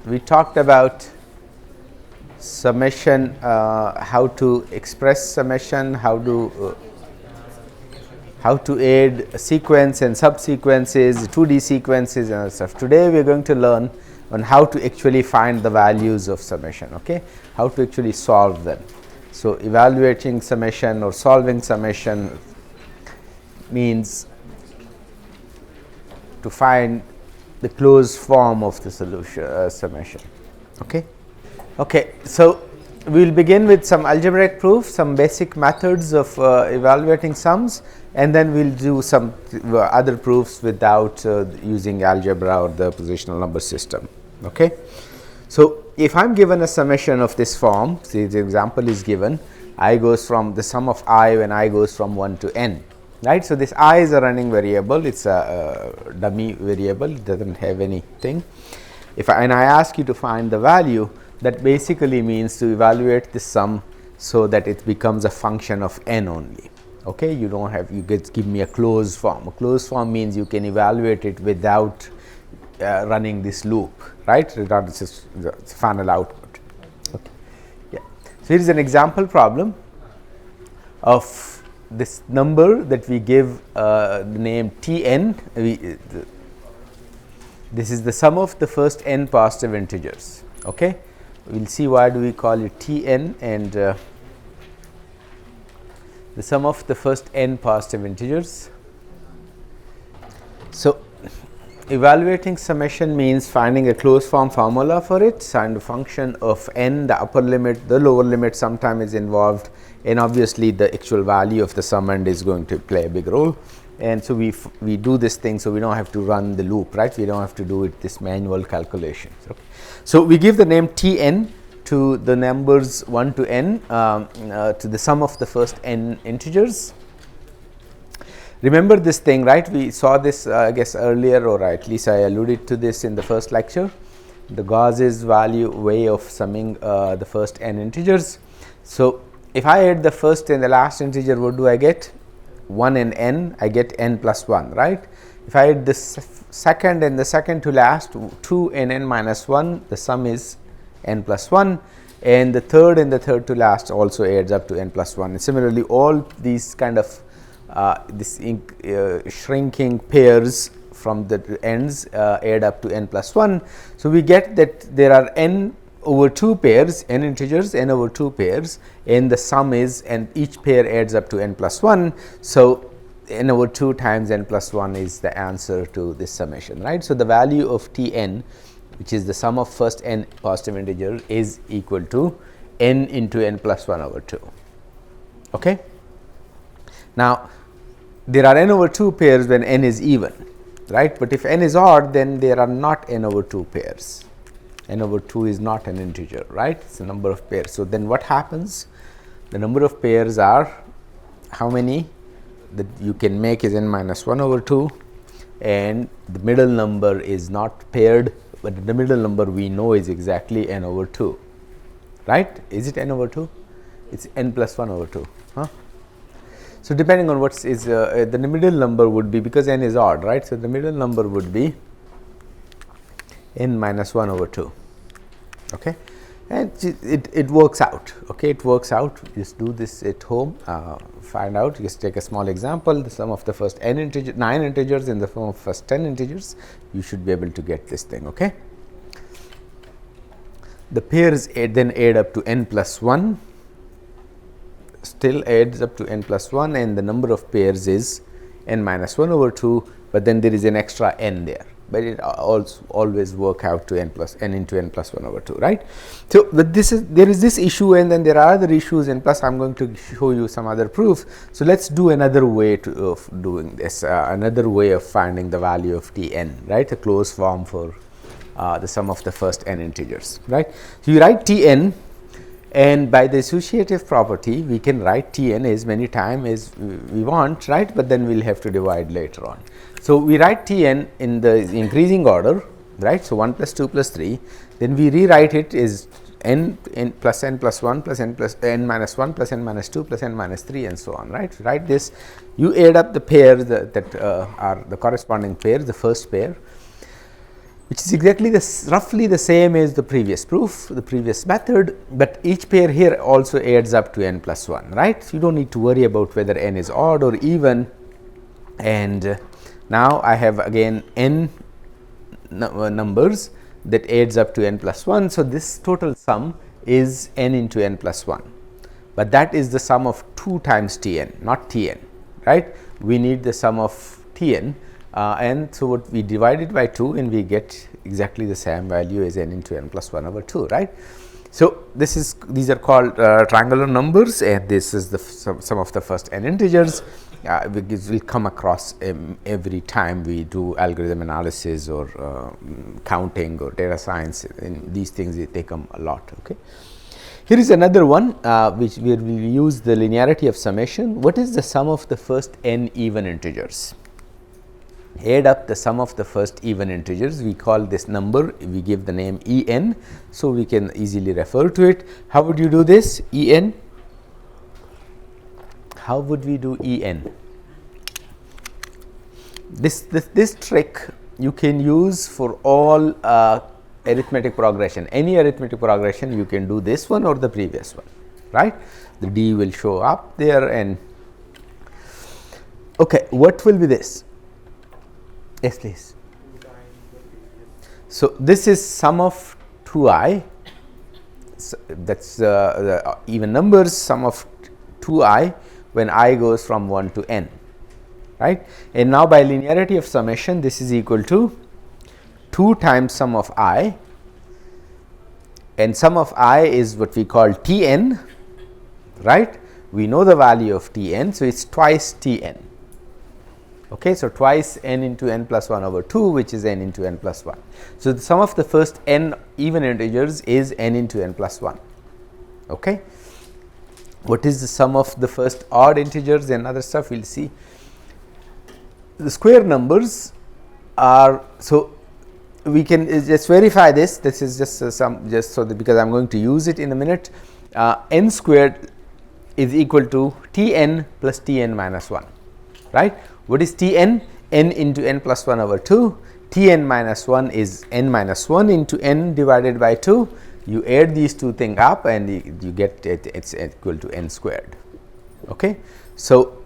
we talked about summation, how to express summation, how to add a sequence and subsequences, 2D sequences and stuff. Today we are going to learn on how to actually find the values of summation, okay? How to actually solve them. So, evaluating summation or solving summation means to find the closed form of the solution summation, okay? Okay, so we will begin with some algebraic proof, some basic methods of evaluating sums, and then we will do some other proofs without using algebra or the positional number system. Okay. So, if I am given a summation of this form, see the example is given, I goes from the sum of I when I goes from 1 to n, right. So, this I is a running variable, it is a dummy variable, it does not have anything. If I ask you to find the value, that basically means to evaluate the sum so that it becomes a function of n only. Okay, you don't have, you give me a closed form. A closed form means you can evaluate it without running this loop, right? Regardless of the final output. Okay. Yeah. So here is an example problem of this number that we give the name Tn. This is the sum of the first n positive integers. Okay. We will see why do we call it Tn, and the sum of the first n positive integers. So, evaluating summation means finding a closed form formula for it, and a function of n, the upper limit, the lower limit sometimes is involved, and obviously the actual value of the summand is going to play a big role. And so, we do this thing, so we do not have to run the loop, right, we do not have to do it this manual calculations. Okay. So, we give the name Tn to the numbers 1 to n to the sum of the first n integers. Remember this thing, right, we saw this I guess earlier, or at least I alluded to this in the first lecture, the Gauss's value way of summing the first n integers. So, if I add the first and the last integer, what do I get? 1 and n, I get n plus 1, right. If I add the second and the second to last, 2 and n minus 1, the sum is n plus 1, and the third and the third to last also adds up to n plus 1. And similarly, all these kind of shrinking pairs from the ends add up to n plus 1. So, we get that there are n over 2 pairs, n integers, n over 2 pairs, and the sum is, and each pair adds up to n plus 1. So, n over 2 times n plus 1 is the answer to this summation, right. So, the value of Tn, which is the sum of first n positive integer, is equal to n into n plus 1 over 2. Okay. Now, there are n over 2 pairs when n is even, right, but if n is odd, then there are not n over 2 pairs. N over 2 is not an integer, right, it is a number of pairs. So, then what happens? The number of pairs are how many that you can make is n minus 1 over 2, and the middle number is not paired, but the middle number we know is exactly n over 2, right. Is it n over 2? It is n plus 1 over 2. Huh? So, depending on what is the middle number would be, because n is odd, right. So, the middle number would be n minus 1 over 2, okay, and it works out, okay, it works out. Just do this at home, find out, just take a small example, the sum of the first n integer, 9 integers in the sum of first 10 integers, you should be able to get this thing, okay. The pairs then add up to n plus 1, still adds up to n plus 1, and the number of pairs is n minus 1 over 2, but then there is an extra n there, but it also always work out to n into n plus 1 over 2, right. So, but there is this issue, and then there are other issues, and plus I am going to show you some other proofs. So, let us do another way of doing this, another way of finding the value of Tn, right, a closed form for the sum of the first n integers, right. So, you write Tn, and by the associative property we can write Tn as many times as we want, right, but then we will have to divide later on. So, we write Tn in the increasing order, right. So, 1 plus 2 plus 3, then we rewrite it as n plus 1 plus n minus 1 plus n minus 2 plus n minus 3 and so on, right. Write this, you add up the pairs that are the corresponding pair, the first pair, which is exactly roughly the same as the previous proof, the previous method, but each pair here also adds up to n plus 1, right. So, you do not need to worry about whether n is odd or even, and now I have again n numbers that adds up to n plus 1. So, this total sum is n into n plus 1, but that is the sum of 2 times T n, not T n, right. We need the sum of T n. And so, what we divide it by 2 and we get exactly the same value as n into n plus 1 over 2, right. So, these are called triangular numbers, and this is the sum of the first n integers, which will come across every time we do algorithm analysis or counting or data science. In these things they come a lot. Okay. Here is another one which where we use the linearity of summation. What is the sum of the first n even integers? Add up the sum of the first even integers. We call this number, we give the name E n, so we can easily refer to it. How would you do this? E n, how would we do E n? This trick you can use for all arithmetic progression. Any arithmetic progression you can do this one or the previous one, right. The d will show up there, and okay, what will be this? Yes, please. So, this is sum of 2I, so that is the even numbers, sum of 2I when I goes from 1 to n, right. And now, by linearity of summation, this is equal to 2 times sum of I, and sum of I is what we call T n, right. We know the value of T n, so it is twice T n. Okay, so, twice n into n plus 1 over 2, which is n into n plus 1. So, the sum of the first n even integers is n into n plus 1. Okay. What is the sum of the first odd integers and other stuff we will see. The square numbers are, so we can just verify this. This is just just so that, because I am going to use it in a minute. N squared is equal to T n plus T n minus 1, right. What is T n? N into n plus 1 over 2. T n minus 1 is n minus 1 into n divided by 2. You add these two things up and you get it is equal to n squared. Okay. So,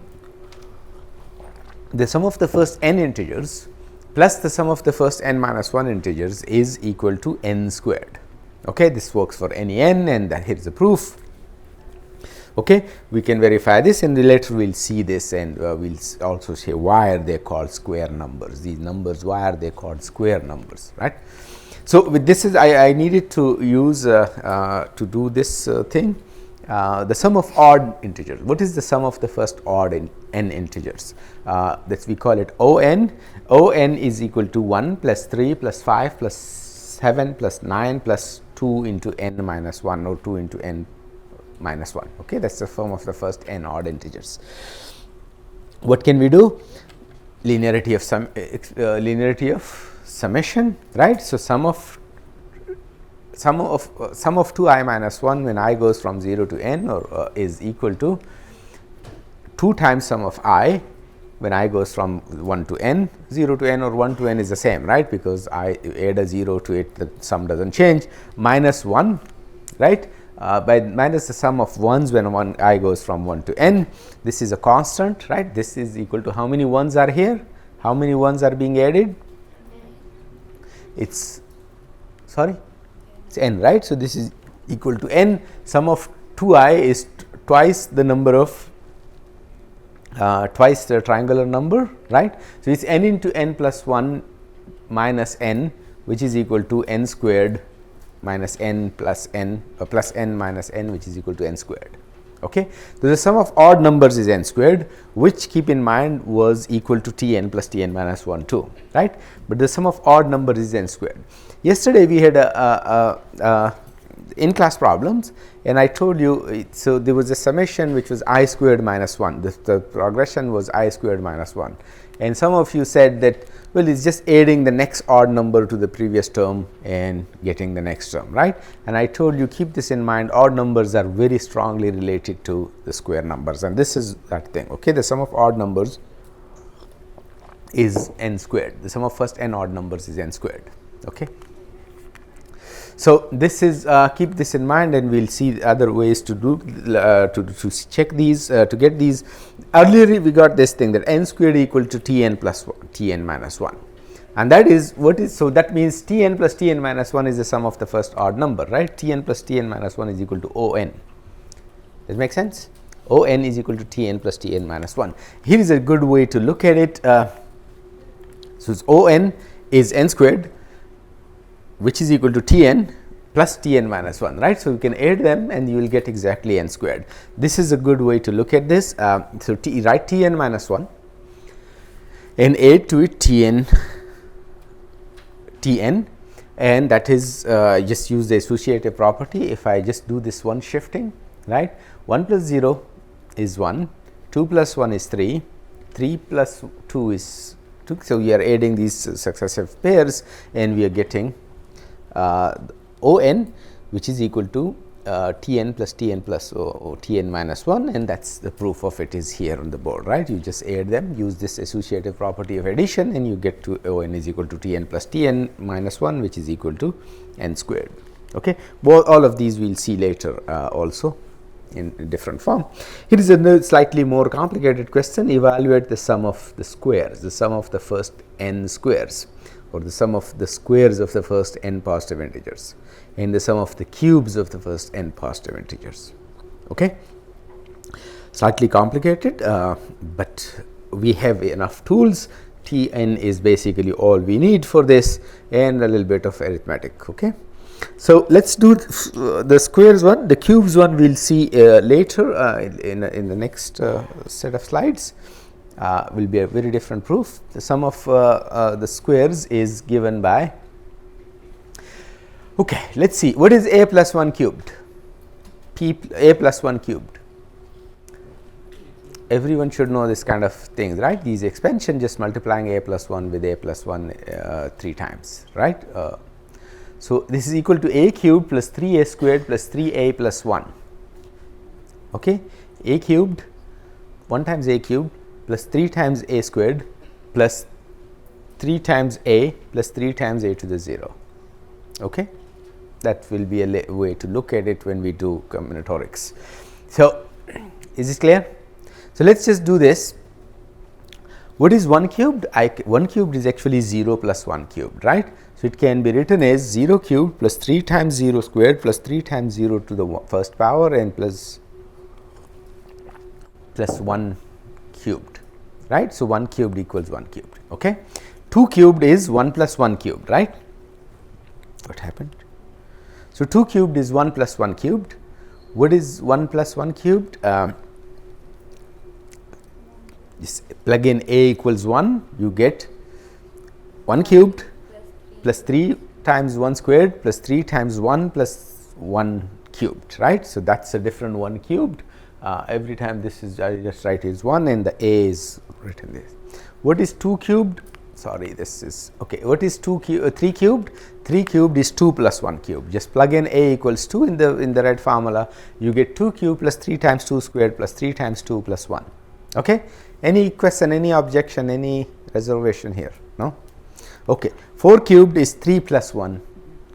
the sum of the first n integers plus the sum of the first n minus 1 integers is equal to n squared. Okay. This works for any n, and here is the proof. Okay. We can verify this, and later we will see this, and we will also say why are they called square numbers. These numbers, why are they called square numbers, right. So, with this is I needed to use to do this thing, the sum of odd integers. What is the sum of the first odd n integers? That we call it O n. O n is equal to 1 plus 3 plus 5 plus 7 plus 9 plus 2 into n minus 1, or 2 into n minus 1. Okay, that is the sum of the first n odd integers. What can we do? Linearity of summation, right. So, sum of 2I minus 1 when I goes from 0 to n, or is equal to 2 times sum of I when I goes from 1 to n. 0 to n or 1 to n is the same, right, because I add a 0 to it, the sum does not change, minus 1, right. By minus the sum of 1s when I goes from 1 to n. This is a constant, right. This is equal to how many 1s are here? How many 1s are being added? It's n, right. So, this is equal to n. Sum of 2I is twice the number of twice the triangular number, right. So, it is n into n plus 1 minus n, which is equal to n squared minus n plus n, plus n minus n, which is equal to n squared. Okay. So, the sum of odd numbers is n squared, which, keep in mind, was equal to T n plus T n minus 1 2, right, but the sum of odd numbers is n squared. Yesterday we had in class problems, and I told you, so there was a summation which was I squared minus 1, the progression was I squared minus 1, and some of you said that, well, it is just adding the next odd number to the previous term and getting the next term, right. And I told you, keep this in mind, odd numbers are very strongly related to the square numbers, and this is that thing. Okay. The sum of odd numbers is n squared, the sum of first n odd numbers is n squared. Okay. So, this is keep this in mind, and we will see other ways to do to check these to get these. Earlier we got this thing that n squared equal to Tn plus 1, Tn minus 1, and that is what is. So, that means Tn plus Tn minus 1 is the sum of the first odd number, right. Tn plus Tn minus 1 is equal to On. Does it make sense? On is equal to Tn plus Tn minus 1. Here is a good way to look at it. So, On is n squared, which is equal to Tn plus Tn minus 1, right. So, you can add them and you will get exactly n squared. This is a good way to look at this. So, write Tn minus 1 and add to it Tn, and that is just use the associative property. If I just do this one shifting, right, 1 plus 0 is 1, 2 plus 1 is 3, 3 plus 2 is 2. So, we are adding these successive pairs and we are getting On, which is equal to Tn plus Tn minus 1, and that is the proof of it is here on the board, right. You just add them, use this associative property of addition, and you get to On is equal to Tn plus Tn minus 1, which is equal to n squared. Okay. All of these we will see later also in a different form. Here is a slightly more complicated question. Evaluate the sum of the squares, the sum of the first n squares, or the sum of the squares of the first n positive integers, and the sum of the cubes of the first n positive integers. Okay. Slightly complicated, but we have enough tools. Tn is basically all we need for this, and a little bit of arithmetic. Okay. So, let us do the squares one. The cubes one we will see later in the next set of slides. Will be a very different proof. The sum of the squares is given by, okay, let us see what is a plus 1 cubed, a plus 1 cubed. Everyone should know this kind of things, right. These expansion, just multiplying a plus 1 with a plus 1 3 times, right. So, this is equal to a cubed plus 3a squared plus 3a plus 1. Okay. A cubed 1 times a cubed plus 3 times a squared plus 3 times a plus 3 times a to the 0. Okay. That will be a way to look at it when we do combinatorics. So, is this clear? So, let us just do this. What is 1 cubed? 1 cubed is actually 0 plus 1 cubed, right. So, it can be written as 0 cubed plus 3 times 0 squared plus 3 times 0 to the first power and plus 1 cubed, right. So, 1 cubed equals 1 cubed. Okay. 2 cubed is 1 plus 1 cubed, right. What happened? So, 2 cubed is 1 plus 1 cubed. What is 1 plus 1 cubed? Just plug in a equals 1, you get 1 cubed plus 3 times 1 squared plus 3 times 1 plus 1 cubed, right. So, that is a different 1 cubed. Every time this is, I just write is 1 and the a is written this. What is 2 cubed? Sorry, this is okay. What is 3 cubed? 3 cubed is 2 plus 1 cubed. Just plug in a equals 2 in the red formula, you get 2 cubed plus 3 times 2 squared plus 3 times 2 plus 1. Okay. Any question, any objection, any reservation here? No? Okay. 4 cubed is 3 plus 1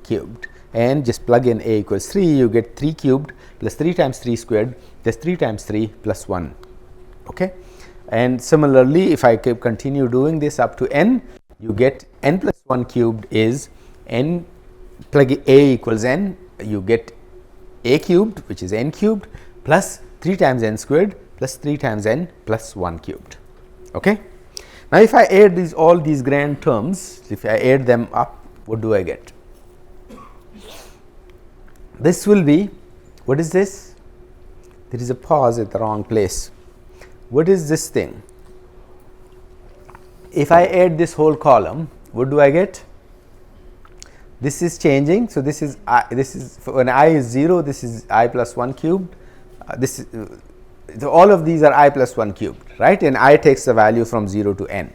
cubed, and just plug in a equals 3, you get 3 cubed plus 3 times 3 squared plus 3 times 3 plus 1. Okay. And similarly, if I continue doing this up to n, you get n plus 1 cubed is n, plug a equals n, you get a cubed, which is n cubed plus 3 times n squared plus 3 times n plus 1 cubed. Okay. Now, if I add all these grand terms, if I add them up, what do I get? This will be, what is this? There is a pause at the wrong place. What is this thing? If I add this whole column, what do I get? This is changing. So, this is when I is 0, this is I plus 1 cubed. This is so all of these are I plus 1 cubed, right, and I takes the value from 0 to n,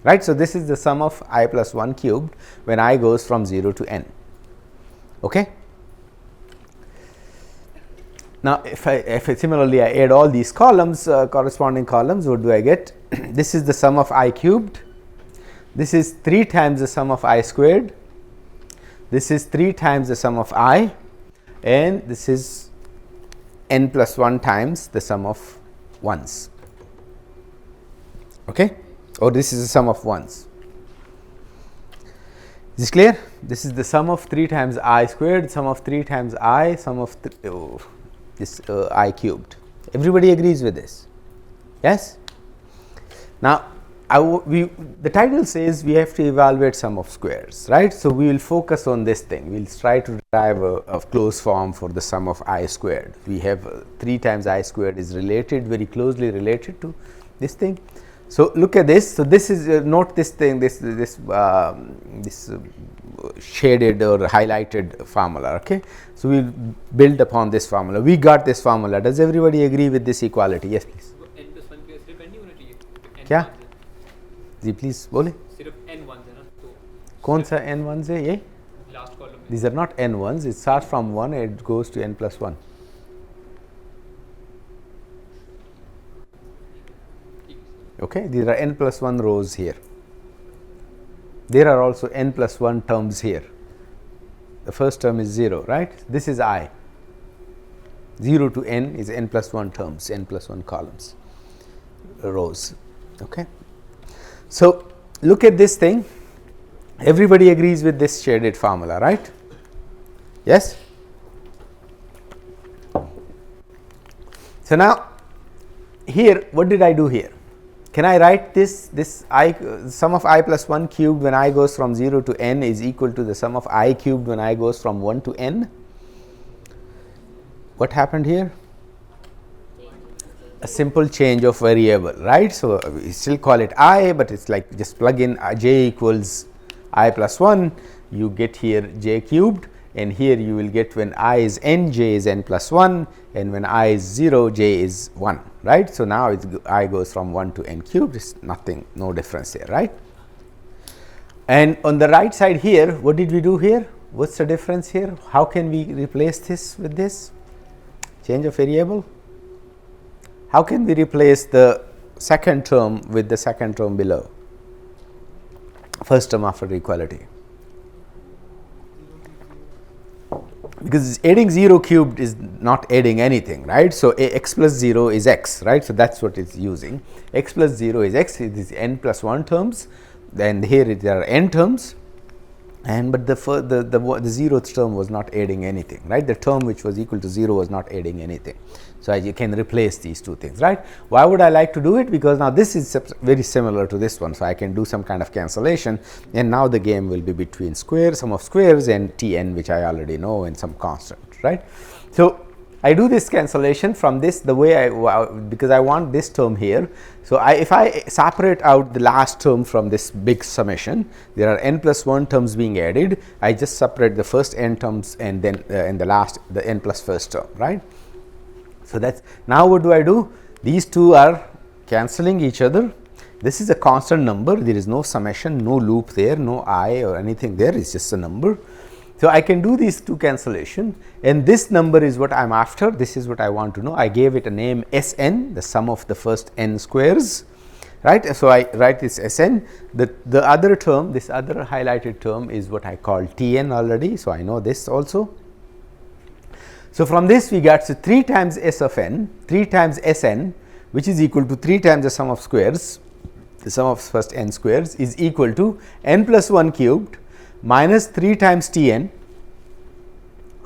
right. So, this is the sum of I plus 1 cubed when I goes from 0 to n. Okay. Now, if I similarly I add all these columns, corresponding columns, what do I get? This is the sum of I cubed, this is 3 times the sum of I squared, this is 3 times the sum of I, and this is n plus 1 times the sum of 1s, okay, or this is the sum of 1s. Is this clear? This is the sum of 3 times I squared, sum of 3 times I, sum of this I cubed. Everybody agrees with this? Yes? Now, the title says we have to evaluate sum of squares, right? So, we will focus on this thing. We will try to derive a closed form for the sum of I squared. We have 3 times I squared is related, very closely related to this thing. So, look at this. So, this is note this thing, this shaded or highlighted formula. Okay. So, we will build upon this formula. We got this formula. Does everybody agree with this equality? Yes, please. n plus 1 के सिर्फ n ही होना चाहिए. क्या जी please बोले. सिर्फ n ones है ना, तो कौन सा n ones है ये? लास्ट कॉलम में. These are not n ones. It starts from 1 and it goes to n plus 1. Okay, these are n plus 1 rows here. There are also n plus 1 terms here. The first term is 0, right? This is I. 0 to n is n plus 1 terms, n plus 1 columns, rows. Okay. So, look at this thing. Everybody agrees with this shaded formula, right? Yes? So, now here what did I do here? Can I write this I sum of I plus 1 cubed when I goes from 0 to n is equal to the sum of I cubed when I goes from 1 to n? What happened here? A simple change of variable, right? So, we still call it I, but it is like just plug in j equals I plus 1, you get here j cubed, and here you will get when I is n, j is n plus 1, and when I is 0, j is 1, right. So, now it's I goes from 1 to n cubed, it's nothing, no difference here, right. And on the right side here, what did we do here? What's the difference here? How can we replace this with this? Change of variable? How can we replace the second term with the second term below? First term after equality. Because adding 0 cubed is not adding anything, right. So, x plus 0 is x, right. So, that is what it's using. X plus 0 is x, it is n plus 1 terms, then here there are n terms, and but the 0th term was not adding anything, right. The term which was equal to 0 was not adding anything. So, you can replace these two things, right. Why would I like to do it? Because now this is very similar to this one. So, I can do some kind of cancellation, and now the game will be between sum of squares and t n, which I already know, and some constant, right. So, I do this cancellation from this the way because I want this term here. So, if I separate out the last term from this big summation, there are n plus 1 terms being added. I just separate the first n terms and then in the last the n plus first term, right. So, that's now what do I do? These two are cancelling each other. This is a constant number, there is no summation, no loop there, no I or anything there, it is just a number. So, I can do these two cancellation, and this number is what I am after, this is what I want to know. I gave it a name S n, the sum of the first n squares, right. So, I write this S n, the other term, this other highlighted term is what I call T n already. So, I know this also. So, from this we got 3 times S of n, 3 times S n, which is equal to 3 times the sum of squares, the sum of first n squares is equal to n plus 1 cubed minus 3 times T n,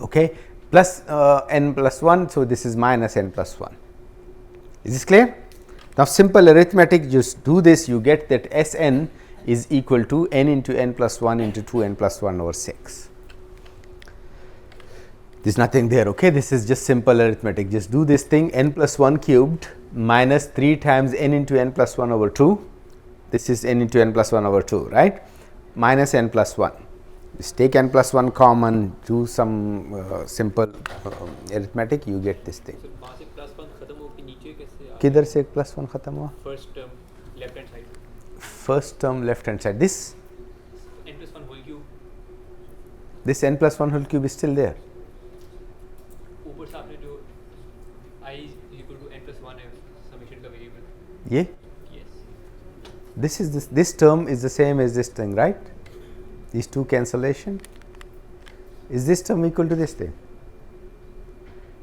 okay, plus n plus 1. So, this is minus n plus 1. Is this clear? Now, simple arithmetic, just do this, you get that S n is equal to n into n plus 1 into 2 n plus 1 over 6. There is nothing there, okay. This is just simple arithmetic, just do this thing, n plus 1 cubed minus 3 times n into n plus 1 over 2, this is n into n plus 1 over 2, right, minus n plus 1. Just take n plus 1 common, do some simple arithmetic, you get this thing. So, वहाँ से plus 1 खत्म होके नीचे कैसे आ किधर से plus 1 खत्म हुआ? First term left hand side. First term left hand side, this n plus 1 whole cube. This n plus 1 whole cube is still there. ऊपर से आपने जो I is equal to n plus 1 है summation का variable. ये Yes. this term is the same as this thing, right? These two cancellation. Is this term equal to this thing?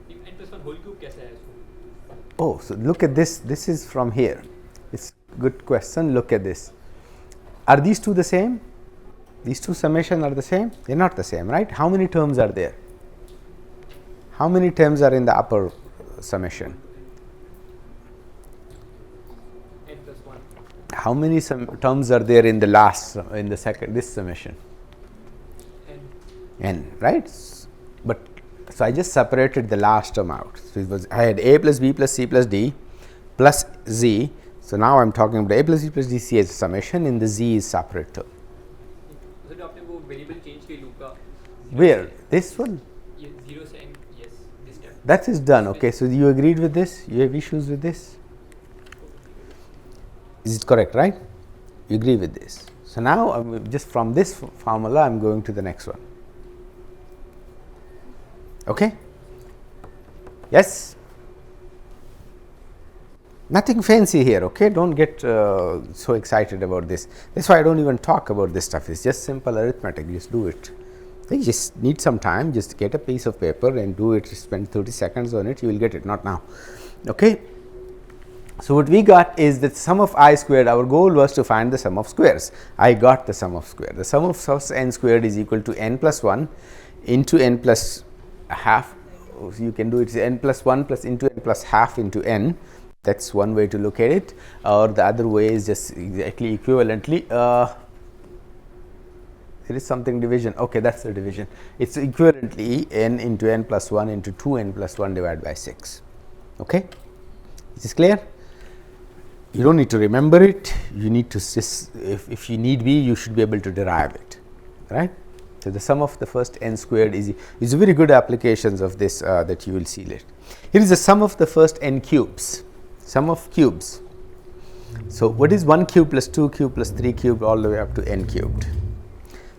n plus 1 whole cube कैसा है इसको? Oh, so look at this. This is from here. It's a good question. Look at this. Are these two the same? These two summation are the same? They are not the same, right? How many terms are there? How many terms are in the upper summation? n plus 1. How many terms are there in the last, in the second, this summation? N, right? But so I just separated the last term out. So it was, I had a plus b plus c plus d plus z. So now I am talking about a plus b plus d c as a summation, and the z is separate term. So आपने वो variable change के loop का Where? This one? 0 से n, yes, this step. That is done. Okay, so you agreed with this? You have issues with this? Is it correct, right? You agree with this. So now just from this formula I am going to the next one. Okay? Yes? Nothing fancy here, okay? Don't get so excited about this. That's why I don't even talk about this stuff. It's just simple arithmetic. Just do it. You just need some time. Just get a piece of paper and do it. Spend 30 seconds on it. You will get it. Not now. Okay? So what we got is that sum of I squared. Our goal was to find the sum of squares. I got the sum of squares. The sum of n squared is equal to n plus 1 into n plus half. So you can do it n plus 1 plus into n plus half into n. That's one way to look at it, or the other way is just exactly equivalently. There is something division. Okay, that's the division. It's equivalently n into n plus 1 into 2n plus 1 divided by 6. Okay, is this clear? You don't need to remember it. You need to just, if you need be, you should be able to derive it, right? So the sum of the first n squared is very good applications of this that you will see later. Here is the sum of the first n cubes. Sum of cubes. So what is 1 cube plus 2 cube plus 3 cubed all the way up to n cubed?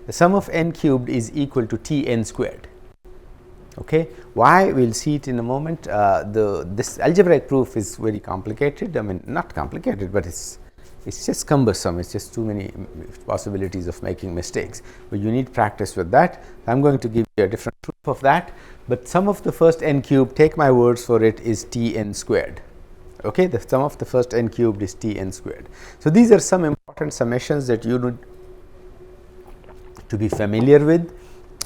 The sum of n cubed is equal to t n squared. Okay, why? We will see it in a moment. This algebraic proof is very complicated. I mean, not complicated, but it's just cumbersome. It's just too many possibilities of making mistakes. But you need practice with that. I'm going to give you a different proof of that. But sum of the first n cubed, take my words for it, is t n squared. Okay, the sum of the first n cubed is t n squared. So these are some important summations that you need to be familiar with.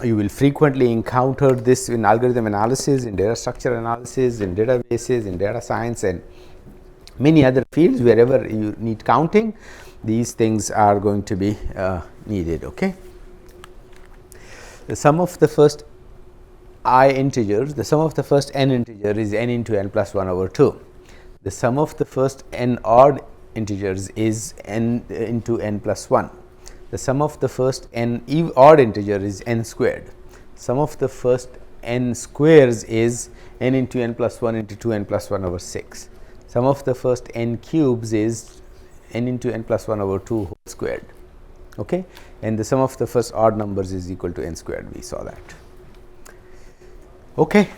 You will frequently encounter this in algorithm analysis, in data structure analysis, in databases, in data science, and many other fields. Wherever you need counting, these things are going to be needed. Okay, the sum of the first I integers, the sum of the first n integer is n into n plus 1 over 2. The sum of the first n odd integers is n into n plus 1. The sum of the first n odd integer is n squared. Sum of the first n squares is n into n plus 1 into 2 n plus 1 over 6. Sum of the first n cubes is n into n plus 1 over 2 whole squared. Okay? And the sum of the first odd numbers is equal to n squared. We saw that. Okay.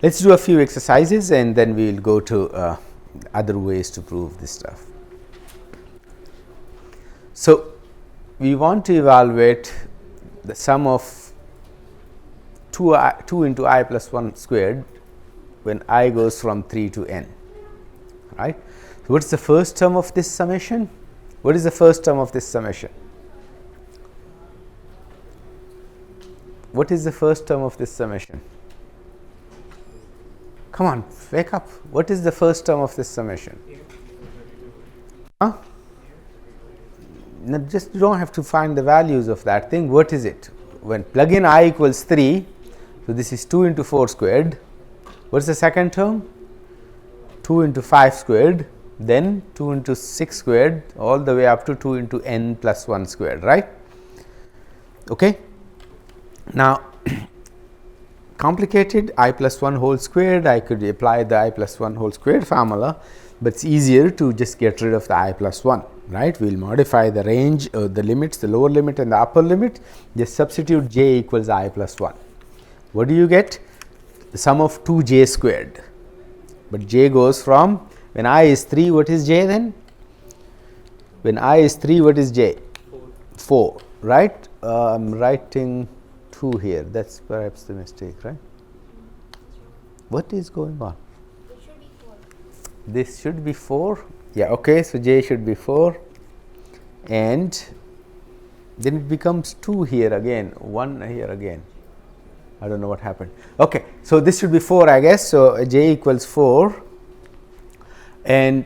Let's do a few exercises and then we will go to other ways to prove this stuff. So, we want to evaluate the sum of 2 into I plus 1 squared when I goes from 3 to n, right. So, what is the first term of this summation? What is the first term of this summation? What is the first term of this summation? Come on, wake up. What is the first term of this summation? Huh? Now, just you don't have to find the values of that thing. What is it? When plug in I equals 3, so this is 2 into 4 squared. What is the second term? 2 into 5 squared, then 2 into 6 squared, all the way up to 2 into n plus 1 squared, right? Okay. Now, complicated I plus 1 whole squared, I could apply the I plus 1 whole squared formula, but it's easier to just get rid of the I plus 1, right. We will modify the range, the limits, the lower limit and the upper limit, just substitute j equals I plus 1. What do you get? The sum of 2j squared, but j goes from, when I is 3, what is j then? When I is 3, what is j? 4, right? I'm writing 2 here. That's perhaps the mistake, right? What is going on? It should be 4. This should be 4. Yeah, okay. So j should be 4, and then it becomes 2 here again, 1 here again. I don't know what happened. Okay, so this should be 4, I guess. So j equals 4, and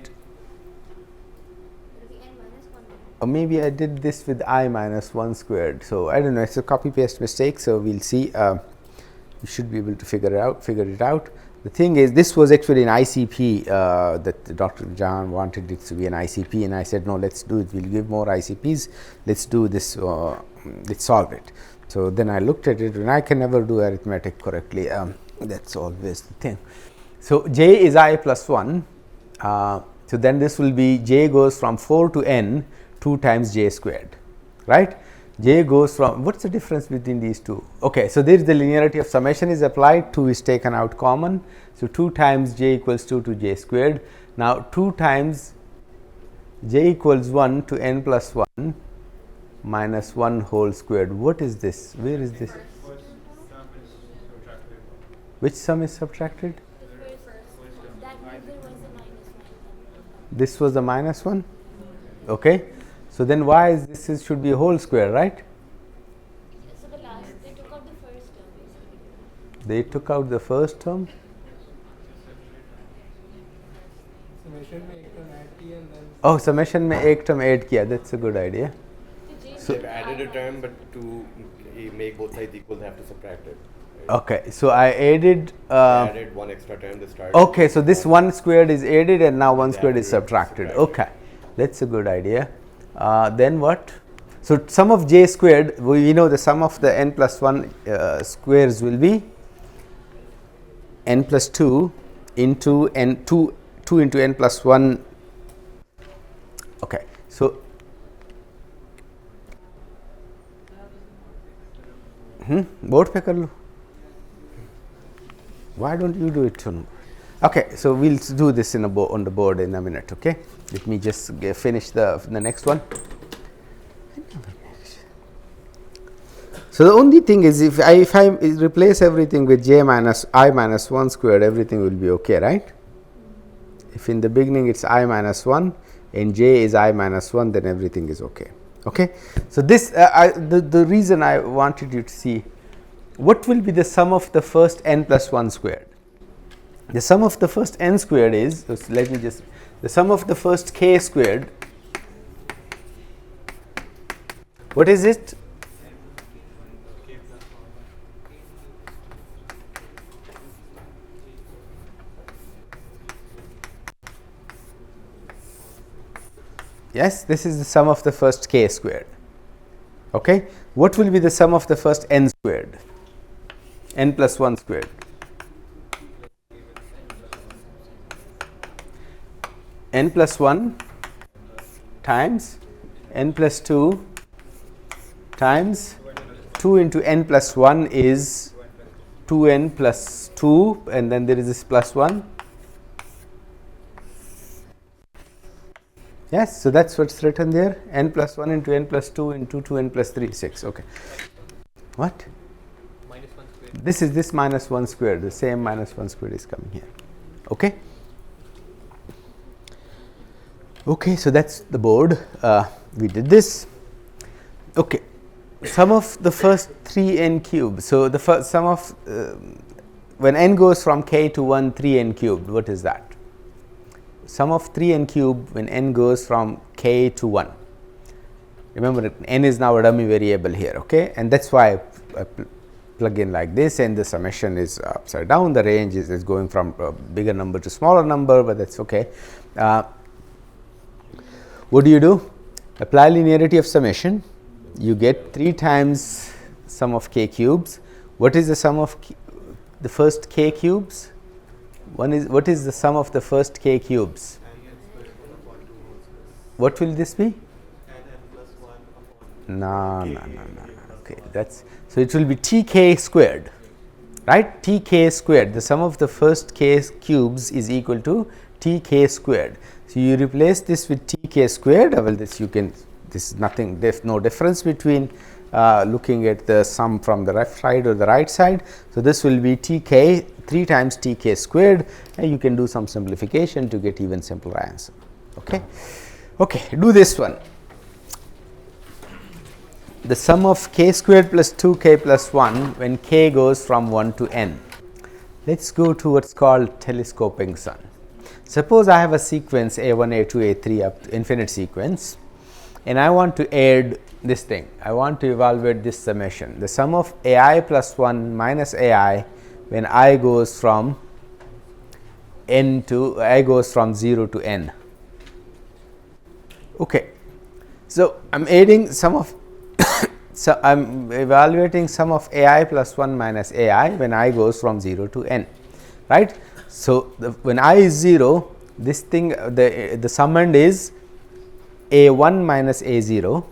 maybe I did this with I minus 1 squared. So I don't know. It's a copy paste mistake. So we'll see. You should be able to figure it out. The thing is, this was actually an ICP that Dr. Jahan wanted it to be an ICP, and I said no. Let's do it. We'll give more ICPs. Let's do this. Let's solve it. So then I looked at it, and I can never do arithmetic correctly. That's always the thing. So j is I plus 1. So then this will be j goes from 4 to n 2 times j squared, right? J goes from, what's the difference between these two? Okay, so there is the linearity of summation is applied, 2 is taken out common. So 2 times j equals 2 to j squared. Now 2 times j equals 1 to n plus 1 minus 1 whole squared. What is this? Where is this? Which sum is subtracted? This was a minus 1. Okay. So then why is this should be a whole square, right? So the last, they took out the first term basically. They took out the first term. Summation में एक term add किया and then Oh, summation में एक term add किया. That's a good idea. So They've added a term, but to make both sides equal, they have to subtract it. Right? Okay, so I added. They added one extra term. They started. Okay, so this 1 squared is added, and now 1 They squared have is to subtracted. subtract. Okay, that's a good idea. Then what? So sum of j squared, we know the sum of the n plus 1 squares will be n plus 2 into n 2 into n plus 1. Okay, so board पे कर लो. Why don't you do it? Okay, so we'll do this in on the board in a minute. Okay, let me just finish the next one. So the only thing is, if I replace everything with j minus I minus 1 squared, everything will be okay, right? If in the beginning it's I minus 1 and j is I minus 1, then everything is okay. Okay, so this the reason I wanted you to see what will be the sum of the first n plus 1 squared. The sum of the first n squared is, let me just, the sum of the first k squared, what is it? Yes, this is the sum of the first k squared. Okay, what will be the sum of the first n squared? N plus 1 squared. N plus 1 times n plus 2 times 2 into n plus 1 is 2n plus 2, and then there is this plus 1. Yes, so that's what's written there, n plus 1 into n plus 2 into 2n plus 3, 6. Okay. What? Minus 1 squared. This is this minus 1 squared, the same minus 1 squared is coming here. Okay. Okay, so that's the board. We did this. Okay, sum of the first 3n cubed. So the first sum of when n goes from k to 1, 3n cubed. What is that? Sum of 3n cubed when n goes from k to 1. Remember, n is now a dummy variable here. Okay, and that's why I plug in like this, and the summation is upside down. The range is going from a bigger number to smaller number, but that's okay. What do? Apply linearity of summation. You get 3 times sum of k cubes. What is the sum of the first k cubes? What is the sum of the first k cubes? What will this be? No. Okay, that's, so it will be tk squared, right? Tk squared. The sum of the first k cubes is equal to tk squared. So you replace this with tk squared. Well, this you can this is nothing, no difference between looking at the sum from the left side or the right side. So, this will be t k 3 times t k squared, and you can do some simplification to get even simpler answer. Okay. Okay, do this one. The sum of k squared plus 2 k plus 1 when k goes from 1 to n. Let us go to what is called telescoping sum. Suppose I have a sequence a1, a2, a3 up to infinite sequence, and I want to add this thing. I want to evaluate this summation. The sum of ai plus 1 minus ai when I goes from n to I goes from 0 to n. Okay. So, I am adding sum of so I am evaluating sum of ai plus 1 minus ai when I goes from 0 to n, right. So, when I is 0, this thing the summand is a1 minus a0,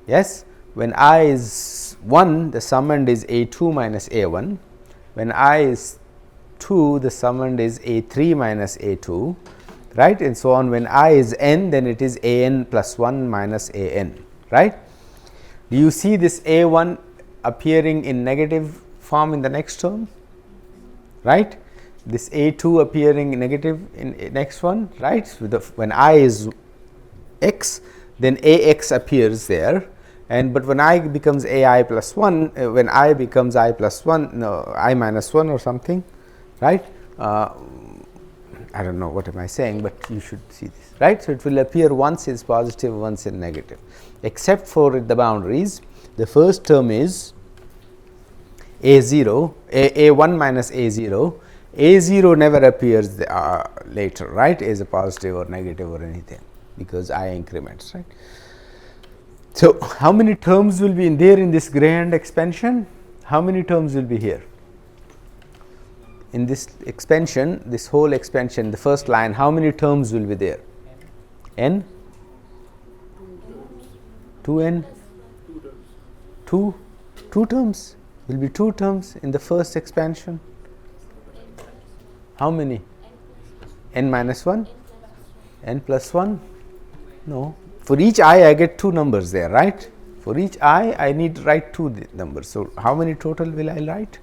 yes. When I is 1, the summand is a2 minus a1. When I is 2, the summand is a3 minus a2, right, and so on. When I is n, then it is an plus 1 minus an, right. Do you see this a1 appearing in negative form in the next term, right? This a2 appearing negative in next one, right. So, when I is x, then ax appears there, and but when I becomes ai plus 1, when I becomes I plus 1, no, I minus 1 or something, right. I do not know what am I saying, but you should see this, right. So, it will appear once is positive, once in negative, except for the boundaries. The first term is a0, a1 minus a0. A0 never appears later, right, as a positive or negative or anything, because I increments, right. So, how many terms will be in there in this grand expansion? How many terms will be here? In this expansion, this whole expansion, the first line, how many terms will be there? N? 2n? 2 terms, will be 2 terms in the first expansion. How many? N minus 1? N plus 1? No. For each I get 2 numbers there, right? For each I need to write 2 numbers. So, how many total will I write?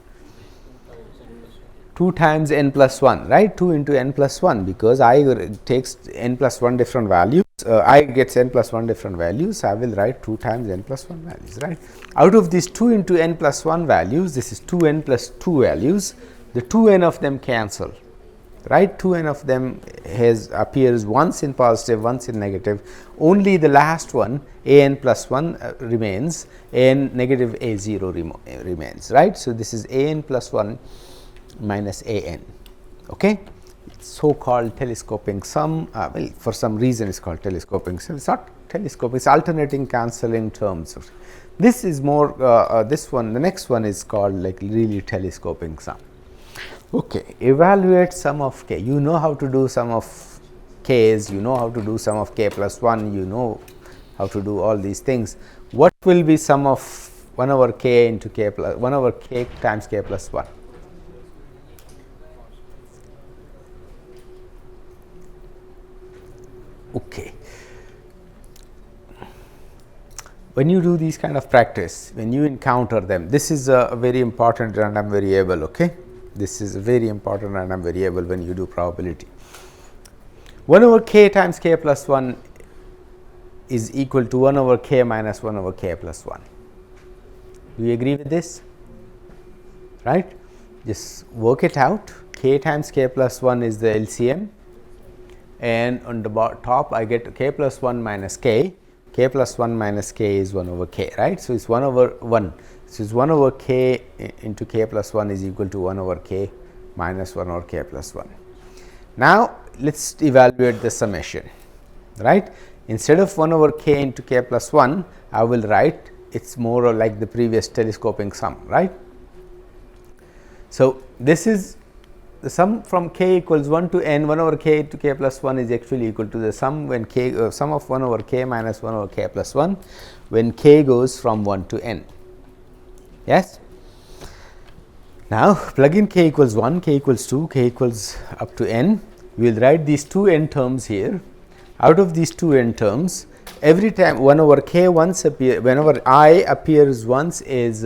2 times n plus 1, right, 2 into n plus 1, because I takes n plus 1 different values, I gets n plus 1 different values, I will write 2 times n plus 1 values, right. Out of these 2 into n plus 1 values, this is 2n plus 2 values, the 2n of them cancel, right, 2n of them appears once in positive, once in negative, only the last one an plus 1 remains, and negative a0 remains, right. So, this is an plus 1 minus an, okay. So called telescoping sum, well, for some reason it is called telescoping sum. It is not telescoping, it is alternating cancelling terms. This is more this one, the next one is called like really telescoping sum. Okay, evaluate sum of k. You know how to do sum of k's, you know how to do sum of k plus 1, you know how to do all these things. What will be sum of 1 over k into k plus 1 over k times k plus 1? Okay. When you do these kind of practice, when you encounter them, this is a very important random variable, okay. This is a very important random variable when you do probability. 1 over k times k plus 1 is equal to 1 over k minus 1 over k plus 1. Do you agree with this? Right? Just work it out. K times k plus 1 is the LCM, and on the top I get k plus 1 minus k. K plus 1 minus k is 1 over k, right. So, it is 1 over 1. So, it is 1 over k into k plus 1 is equal to 1 over k minus 1 over k plus 1. Now, let us evaluate the summation, right. Instead of 1 over k into k plus 1, I will write it is more like the previous telescoping sum, right. So, this is the sum from k equals 1 to n, 1 over k to k plus 1 is actually equal to the sum when k sum of 1 over k minus 1 over k plus 1 when k goes from 1 to n. Yes. Now, plug in k equals 1, k equals 2, k equals up to n. We will write these 2 n terms here. Out of these 2 n terms, every time 1 over k once appear, whenever I appears once is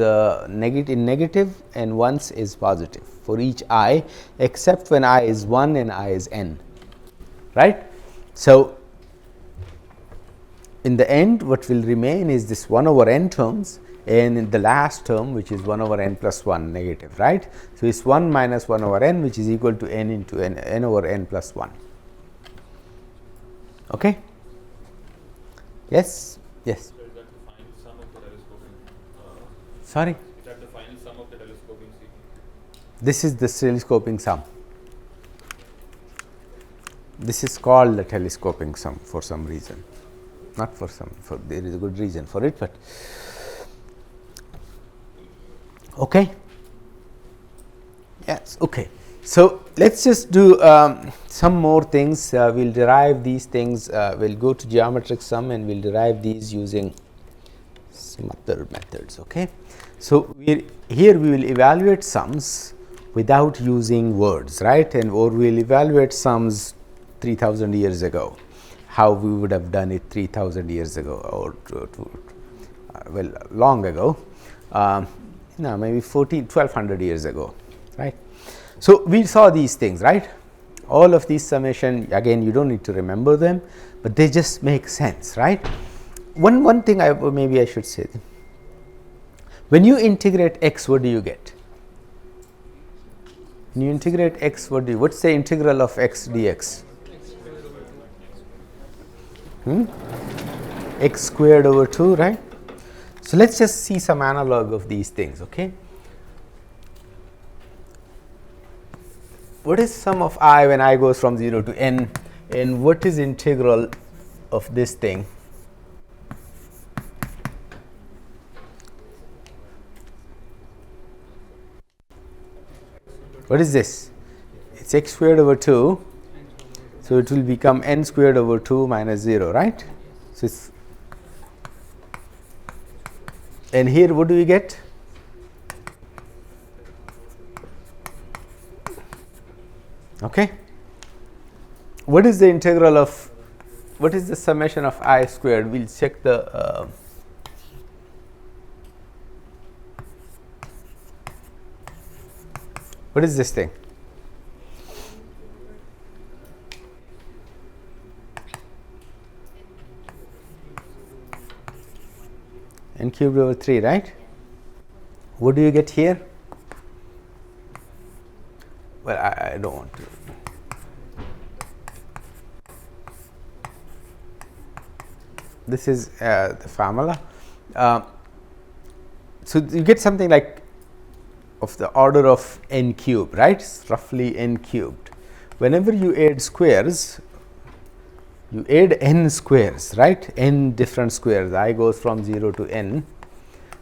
negative and once is positive for each I, except when I is 1 and I is n, right. So, in the end what will remain is this 1 over n terms, and in the last term which is 1 over n plus 1 negative, right. So, it is 1 minus 1 over n, which is equal to n into n over n plus 1. Okay. Yes. Yes. So is that the final sum of the telescoping? Sorry. Is that the final sum of the telescoping sequence? This is the telescoping sum. This is called the telescoping sum for some reason, not for some. For there is a good reason for it, but okay. Yes. Okay. So let's just do some more things. We'll derive these things. We'll go to geometric sum and we'll derive these using some other methods. Okay. So here we will evaluate sums without using words, right? And or we'll evaluate sums 3000 years ago, how we would have done it 3000 years ago, or well, long ago, no, maybe 1200 years ago, right? So we saw these things, right? All of these summation, again, you don't need to remember them, but they just make sense, right? One thing maybe I should say, when you integrate x, what do you get? When you integrate x, what's the integral of x dx? X squared over 2, right? So let's just see some analog of these things, okay? What is sum of I when I goes from 0 to n, and what is integral of this thing? What is this? It's x squared over 2, so it will become n squared over 2 minus 0, right? So it's, and here what do we get? Okay. What is the integral of, what is the summation of I squared? We'll check the what is this thing? N cubed over 3, right? What do you get here? Well, I don't want to. This is the formula. So you get something like of the order of n cubed, right? It's roughly n cubed. Whenever you add squares, you add n squares, right? N different squares. I goes from 0 to n.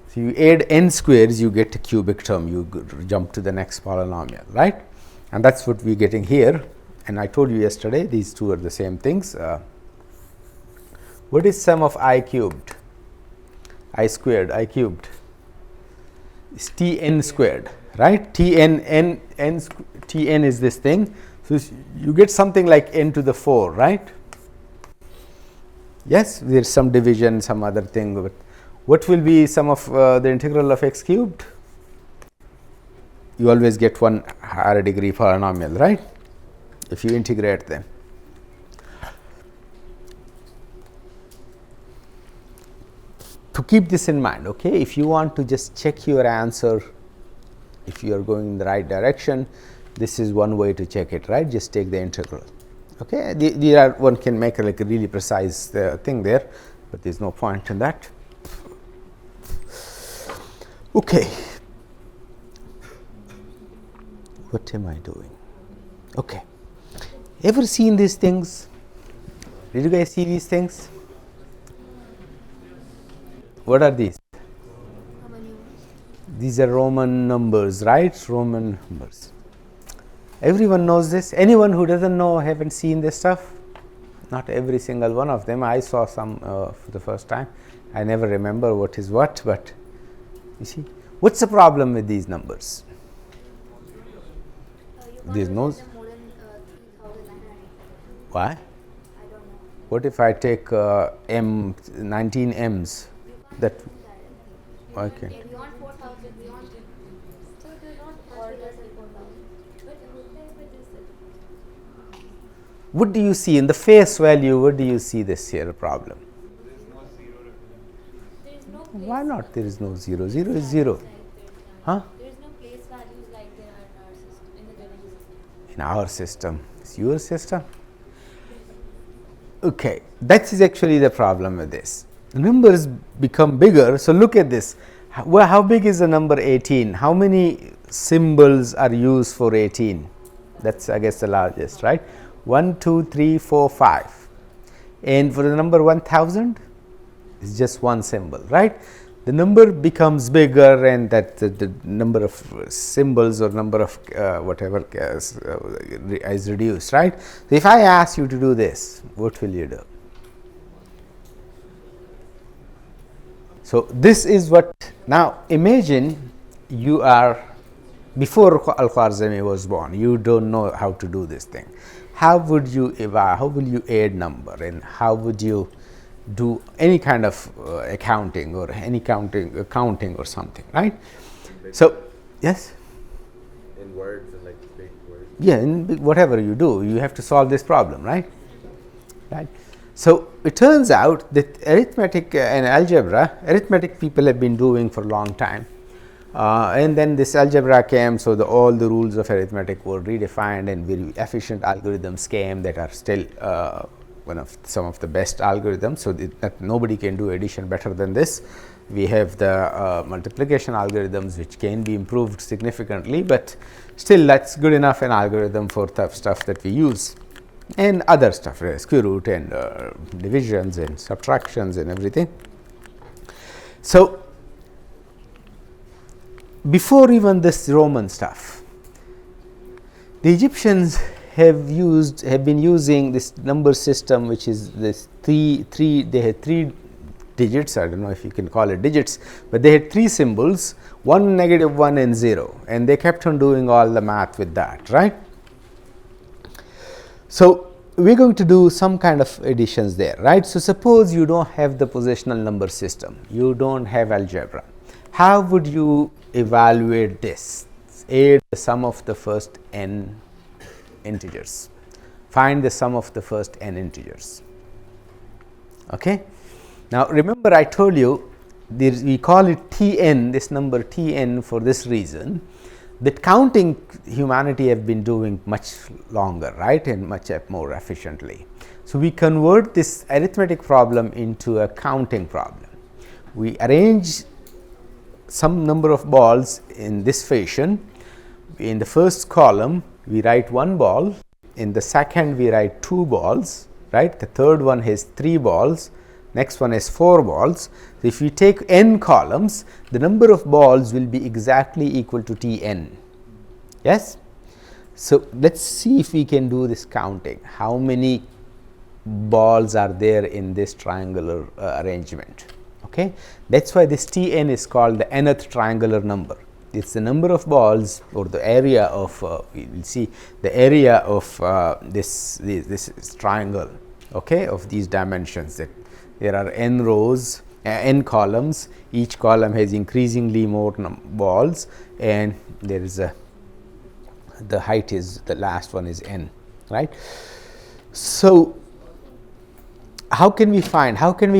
So you add n squares, you get a cubic term. You jump to the next polynomial, right? And that's what we're getting here. And I told you yesterday, these two are the same things. What is sum of I cubed? I squared, I cubed. It's Tn squared, right? Tn is this thing. So you get something like n to the 4, right? Yes, there's some division, some other thing. But what will be sum of the integral of x cubed? You always get one higher degree polynomial, right? If you integrate them. To keep this in mind, okay, if you want to just check your answer, if you are going in the right direction, this is one way to check it, right? Just take the integral. Okay, there are, one can make like a really precise thing there, but there's no point in that. Okay, what am I doing? Okay, ever seen these things? Did you guys see these things? What are these? These are Roman numbers, right? Roman numbers. Everyone knows this. Anyone who doesn't know, haven't seen this stuff? Not every single one of them. I saw some for the first time. I never remember what is what, but you see, what's the problem with these numbers? There's no. Why? I don't know. What if I take 19 m's? That okay. Beyond 4,000, beyond. So it is not or less than 4,000. But What do you see in the face value? What do you see this here problem? there is no place. Why not? There is no 0. 0 is 0. Huh? There is no place values like there are in our system, in the general system. In our system. It's your system. Okay, that is actually the problem with this. The numbers become bigger. So look at this. How big is the number 18? How many symbols are used for 18? That's, I guess, the largest, right? 1, 2, 3, 4, 5. And for the number 1000, it's just one symbol, right? The number becomes bigger, and that the number of symbols or number of whatever is reduced, right? So if I ask you to do this, what will you do? So this is what, now imagine you are, before Al-Khwarizmi was born, you don't know how to do this thing. How would you how will you add number, and how would you do any kind of accounting or any counting or something, right? So yes, In words and like big words. yeah, in whatever you do, you have to solve this problem, right? So it turns out that arithmetic and algebra, arithmetic people have been doing for a long time, and then this algebra came, so all the rules of arithmetic were redefined, and very efficient algorithms came that are still some of the best algorithms. So that nobody can do addition better than this. We have the multiplication algorithms, which can be improved significantly, but still that's good enough an algorithm for the stuff that we use, and other stuff, square root and divisions and subtractions and everything. So before even this Roman stuff, the Egyptians have been using this number system, which is this they had 3 digits. I don't know if you can call it digits, but they had 3 symbols, 1, -1 and 0, and they kept on doing all the math with that, right? So we're going to do some kind of additions there, right? So suppose you don't have the positional number system, you don't have algebra. How would you evaluate this? Add the sum of the first n integers. Find the sum of the first n integers. Okay. Now remember, I told you we call it Tn, this number Tn, for this reason, that counting humanity have been doing much longer, right, and much more efficiently. So we convert this arithmetic problem into a counting problem. We arrange some number of balls in this fashion. In the first column we write 1 ball, in the second we write 2 balls, right? The third one has 3 balls, next one has 4 balls. So if we take n columns, the number of balls will be exactly equal to Tn. Yes? So let's see if we can do this counting. How many balls are there in this triangular arrangement? Okay, that's why this Tn is called the nth triangular number. It's the number of balls, or the area of we will see the area of this triangle, okay, of these dimensions. That there are n rows, n columns, each column has increasingly more balls, and there is the height is, the last one is n, right? So how can we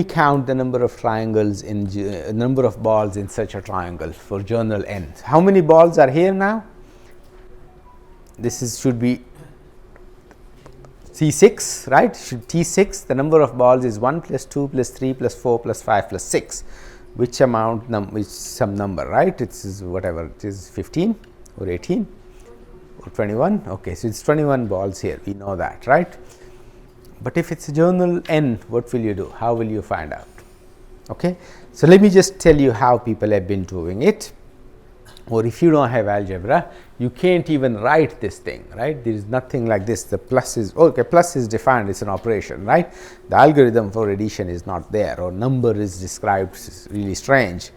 count the number of triangles in number of balls in such a triangle for journal n? How many balls are here now? This should be T6, right? Should T6, the number of balls is 1 plus 2 plus 3 plus 4 plus 5 plus 6, which amount is some number, right? It is whatever it is, 15 or 18 or 21. Okay, so it's 21 balls here, we know that, right? But if it's a journal n, what will you do? How will you find out? Okay, so let me just tell you how people have been doing it. Or if you don't have algebra, you can't even write this thing, right? There is nothing like this. The plus is, okay, plus is defined, it's an operation, right? The algorithm for addition is not there, or number is described, it's really strange.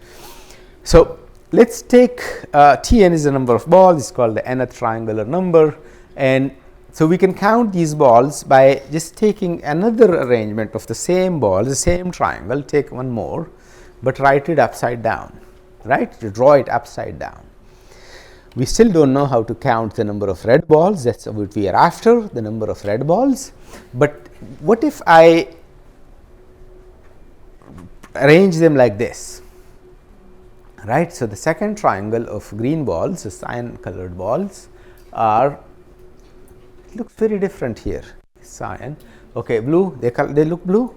So let's take Tn is the number of balls, it's called the nth triangular number, and So, we can count these balls by just taking another arrangement of the same ball, the same triangle, take one more, but write it upside down, right, to draw it upside down. We still do not know how to count the number of red balls, that is what we are after, the number of red balls. But what if I arrange them like this, right. So, the second triangle of green balls, the cyan colored balls are looks very different here, cyan, okay, blue, they look blue,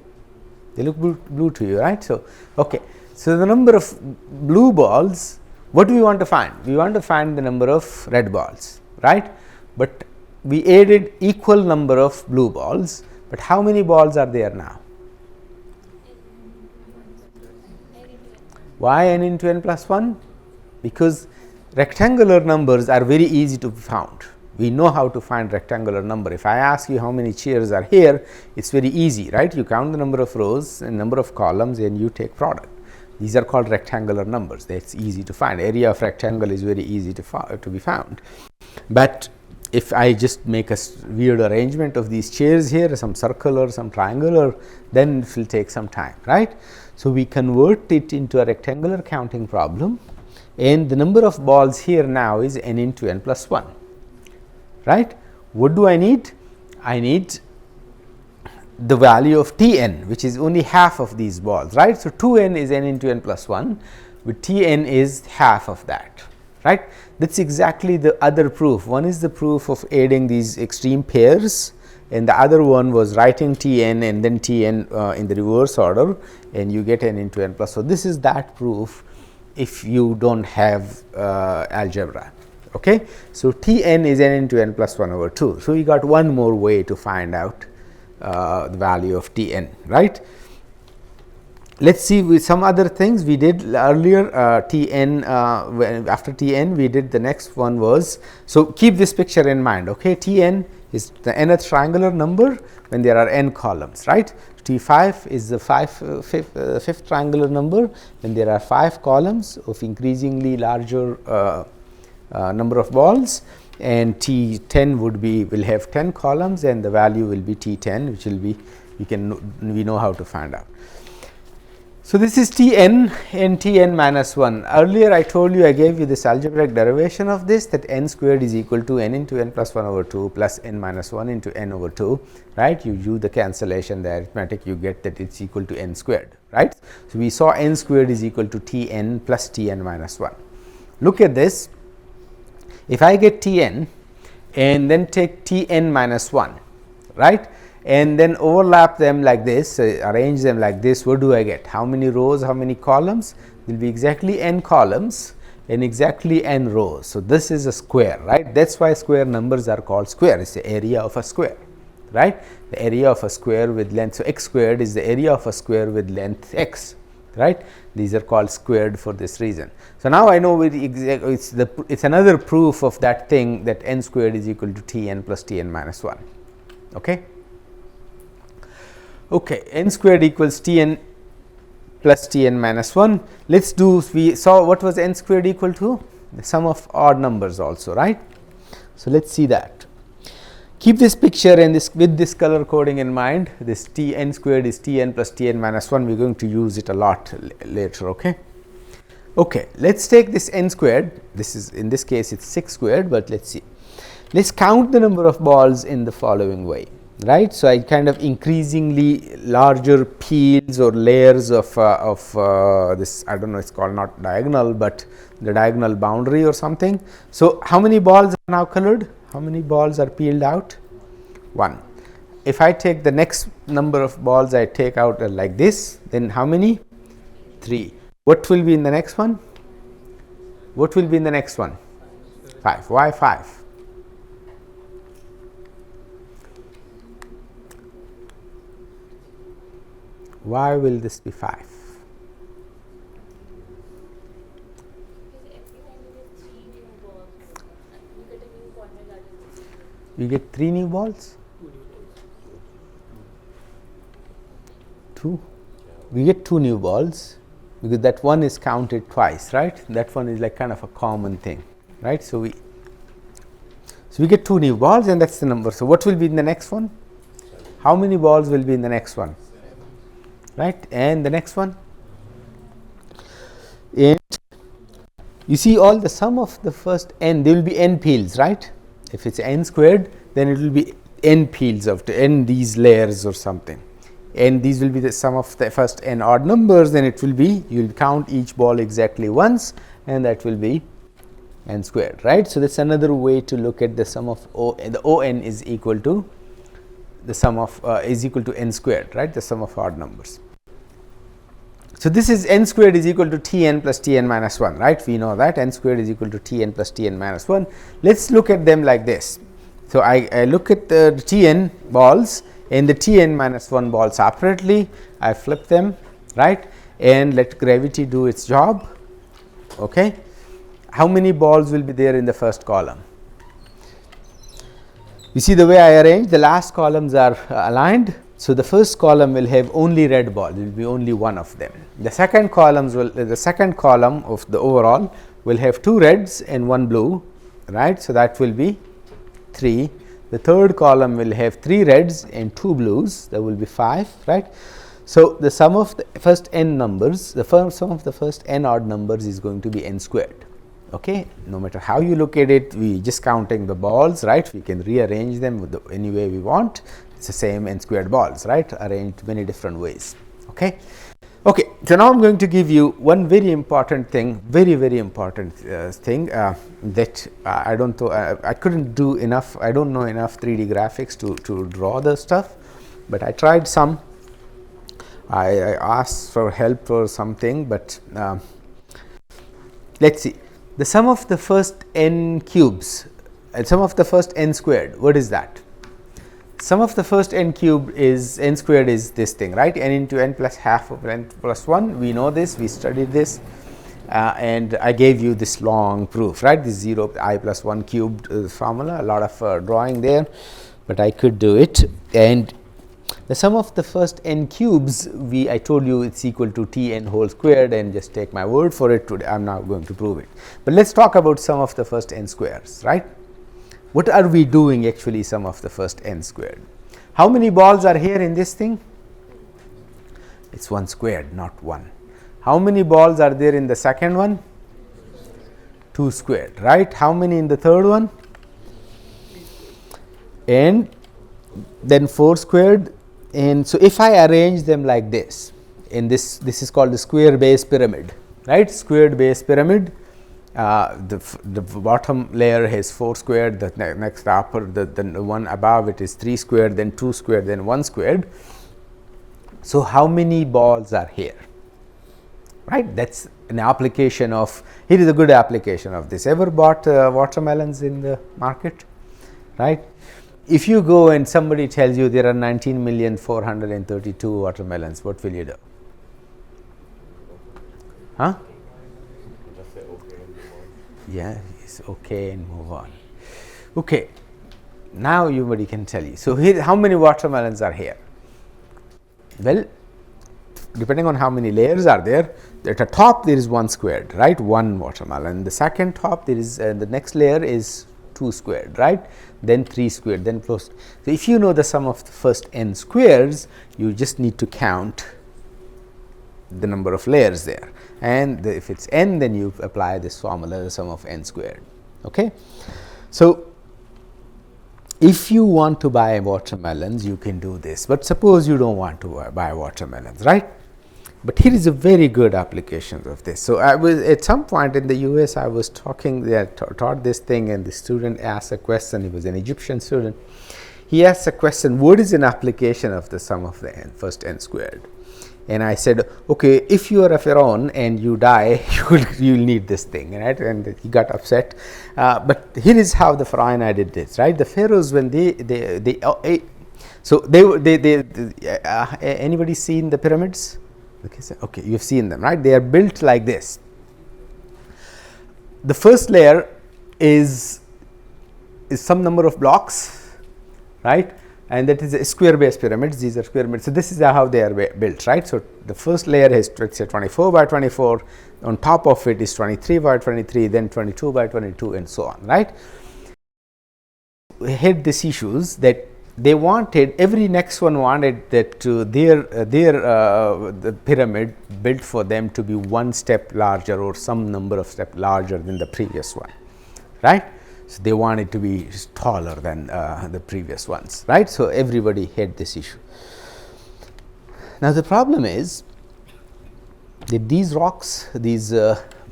they look blue to you, right. So, okay. So, the number of blue balls, what do we want to find? We want to find the number of red balls, right, but we added equal number of blue balls, but how many balls are there now? Why n into n plus 1? Because rectangular numbers are very easy to be found. We know how to find rectangular number. If I ask you how many chairs are here, it is very easy, right. You count the number of rows and number of columns and you take product. These are called rectangular numbers. That is easy to find. Area of rectangle is very easy to be found. But if I just make a weird arrangement of these chairs here, some circular, some triangular, then it will take some time, right. So, we convert it into a rectangular counting problem, and the number of balls here now is n into n plus 1, right. What do I need? I need the value of T n, which is only half of these balls, right. So, 2 n is n into n plus 1, but T n is half of that, right. That is exactly the other proof. One is the proof of adding these extreme pairs, and the other one was writing T n and then T n in the reverse order, and you get n into n plus. So, this is that proof if you do not have algebra. Okay. So, T n is n into n plus 1 over 2. So, we got one more way to find out the value of T n, right. Let us see with some other things we did earlier. T n after T n we did the next one was, so keep this picture in mind, okay. T n is the nth triangular number when there are n columns, right. T 5 is the fifth triangular number when there are 5 columns of increasingly larger number of balls, and T 10 will have 10 columns, and the value will be T 10, which will be we know how to find out. So, this is T n and T n minus 1. Earlier I told you, I gave you this algebraic derivation of this, that n squared is equal to n into n plus 1 over 2 plus n minus 1 into n over 2, right. You do the cancellation, the arithmetic, you get that it is equal to n squared, right. So, we saw n squared is equal to T n plus T n minus 1. Look at this, if I get T n and then take T n minus 1, right, and then overlap them like this, arrange them like this, what do I get? How many rows, how many columns? Will be exactly n columns and exactly n rows. So, this is a square, right. That is why square numbers are called square, it is the area of a square, right. The area of a square with length. So, x squared is the area of a square with length x, right. These are called squared for this reason. So, now I know it is another proof of that thing, that n squared is equal to T n plus T n minus 1. Okay. Okay, n squared equals T n plus T n minus 1. Let us do, we saw what was n squared equal to? The sum of odd numbers also, right. So, let us see that. Keep this picture and this with this color coding in mind, this T n squared is T n plus T n minus 1, we are going to use it a lot later. Okay. Okay, let us take this n squared, this is, in this case it is 6 squared, but let us see. Let us count the number of balls in the following way, right. So, I kind of increasingly larger peels or layers of this, I do not know, it is called not diagonal, but the diagonal boundary or something. So, how many balls are now colored? How many balls are peeled out? 1. If I take the next number of balls I take out like this, then how many? 3. What will be in the next one? What will be in the next one? 5. Why 5? Why will this be 5? You get 3 new balls? 2. We get 2 new balls because that one is counted twice, right. That one is like kind of a common thing, right. So, So, we get 2 new balls and that is the number. So, what will be in the next one? How many balls will be in the next one? Right, and the next one? And you see all the sum of the first n, there will be n peels, right? If it is n squared, then it will be n peels of n these layers or something, and these will be the sum of the first n odd numbers. Then it will be, you will count each ball exactly once, and that will be n squared, right? So, that is another way to look at the sum of O, the O n is equal to the sum of is equal to n squared, right, the sum of odd numbers. So, this is n squared is equal to T n plus T n minus 1, right? We know that n squared is equal to T n plus T n minus 1. Let us look at them like this. So, I look at the T n balls and the T n minus 1 ball separately, I flip them, right, and let gravity do its job. Okay. How many balls will be there in the first column? You see the way I arrange, the last columns are aligned. So, the first column will have only red ball, there will be only one of them. The second columns will, the second column of the overall will have 2 reds and 1 blue, right. So, that will be 3. The third column will have 3 reds and 2 blues, that will be 5, right. So, the sum of the first n numbers, the sum of the first n odd numbers is going to be n squared. Okay. No matter how you look at it, we just counting the balls, right, we can rearrange them with any way we want. It is the same n squared balls, right, arranged many different ways. Okay. Okay. So, now I am going to give you one very important thing, very important thing that I don't know, I could not do enough, I do not know enough 3D graphics to draw the stuff, but I tried some. I asked for help or something, but let us see. The sum of the first n cubes and sum of the first n squared, what is that? Sum of the first n cubed is n squared is this thing, right, n into n plus half over n plus 1. We know this, we studied this, and I gave you this long proof, right, this 0 I plus 1 cubed formula, a lot of drawing there, but I could do it. And the sum of the first n cubes, I told you it is equal to T n whole squared, and just take my word for it today, I am not going to prove it. But let us talk about sum of the first n squares, right. What are we doing actually sum of the first n squared? How many balls are here in this thing? It is 1 squared, not 1. How many balls are there in the second one? 2 squared, right. How many in the third one? And then 4 squared. And so, if I arrange them like this, in this is called the square base pyramid, right, squared base pyramid. The bottom layer has 4 squared, the next upper, the one above it is 3 squared, then 2 squared, then 1 squared. So, how many balls are here, right? That is an application of, here is a good application of this. Ever bought watermelons in the market, right? If you go and somebody tells you there are 19,432,000 watermelons, what will you do? Huh? Just say okay and move on. Yeah, it's okay and move on. Okay, now everybody can tell you. So, here how many watermelons are here? Well, depending on how many layers are there, at the top there is 1 squared, right, 1 watermelon. The second top there is the next layer is 2 squared, right, then 3 squared, then close. So, if you know the sum of the first n squares, you just need to count the number of layers there, and if it is n, then you apply this formula, the sum of n squared. Okay. So, if you want to buy watermelons, you can do this, but suppose you do not want to buy watermelons, right. But here is a very good application of this. So, I was at some point in the US, I was talking there, taught this thing, and the student asked a question. He was an Egyptian student. He asked a question, what is an application of the sum of the first n squared? And I said, okay, if you are a pharaoh and you die, you will need this thing, right? And he got upset. But here is how the pharaoh and I did this, right? The pharaohs, when anybody seen the pyramids? Okay, you have seen them, right? They are built like this. The first layer is some number of blocks, right? And that is a square base pyramids. These are square pyramids. So, this is how they are built, right? So, the first layer is, let's say, 24 by 24. On top of it is 23 by 23, then 22 by 22, and so on, right? had these issues that they wanted, every next one wanted that the pyramid built for them to be one step larger or some number of steps larger than the previous one, right? So, they want it to be taller than the previous ones, right. So, everybody had this issue. Now, the problem is that these rocks, these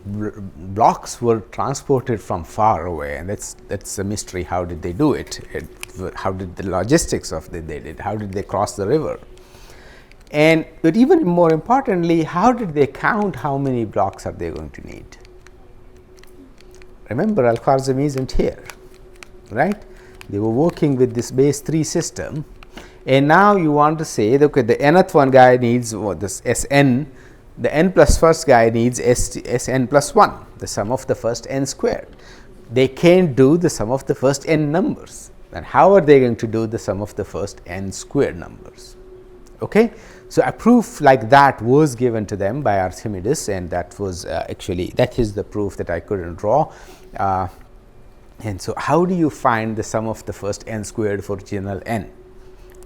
blocks were transported from far away, and that's a mystery. How did they do it? How did the logistics of they did? How did they cross the river? And but even more importantly, how did they count how many blocks are they going to need? Remember, Al-Khwarizmi isn't here, right? They were working with this base 3 system, and now you want to say, okay, the nth one guy needs this Sn. The n plus first guy needs Sn plus 1, the sum of the first n squared. They can't do the sum of the first n numbers. Then how are they going to do the sum of the first n squared numbers? Okay? So, a proof like that was given to them by Archimedes, and that was actually, that is the proof that I couldn't draw. And so, how do you find the sum of the first n squared for general n,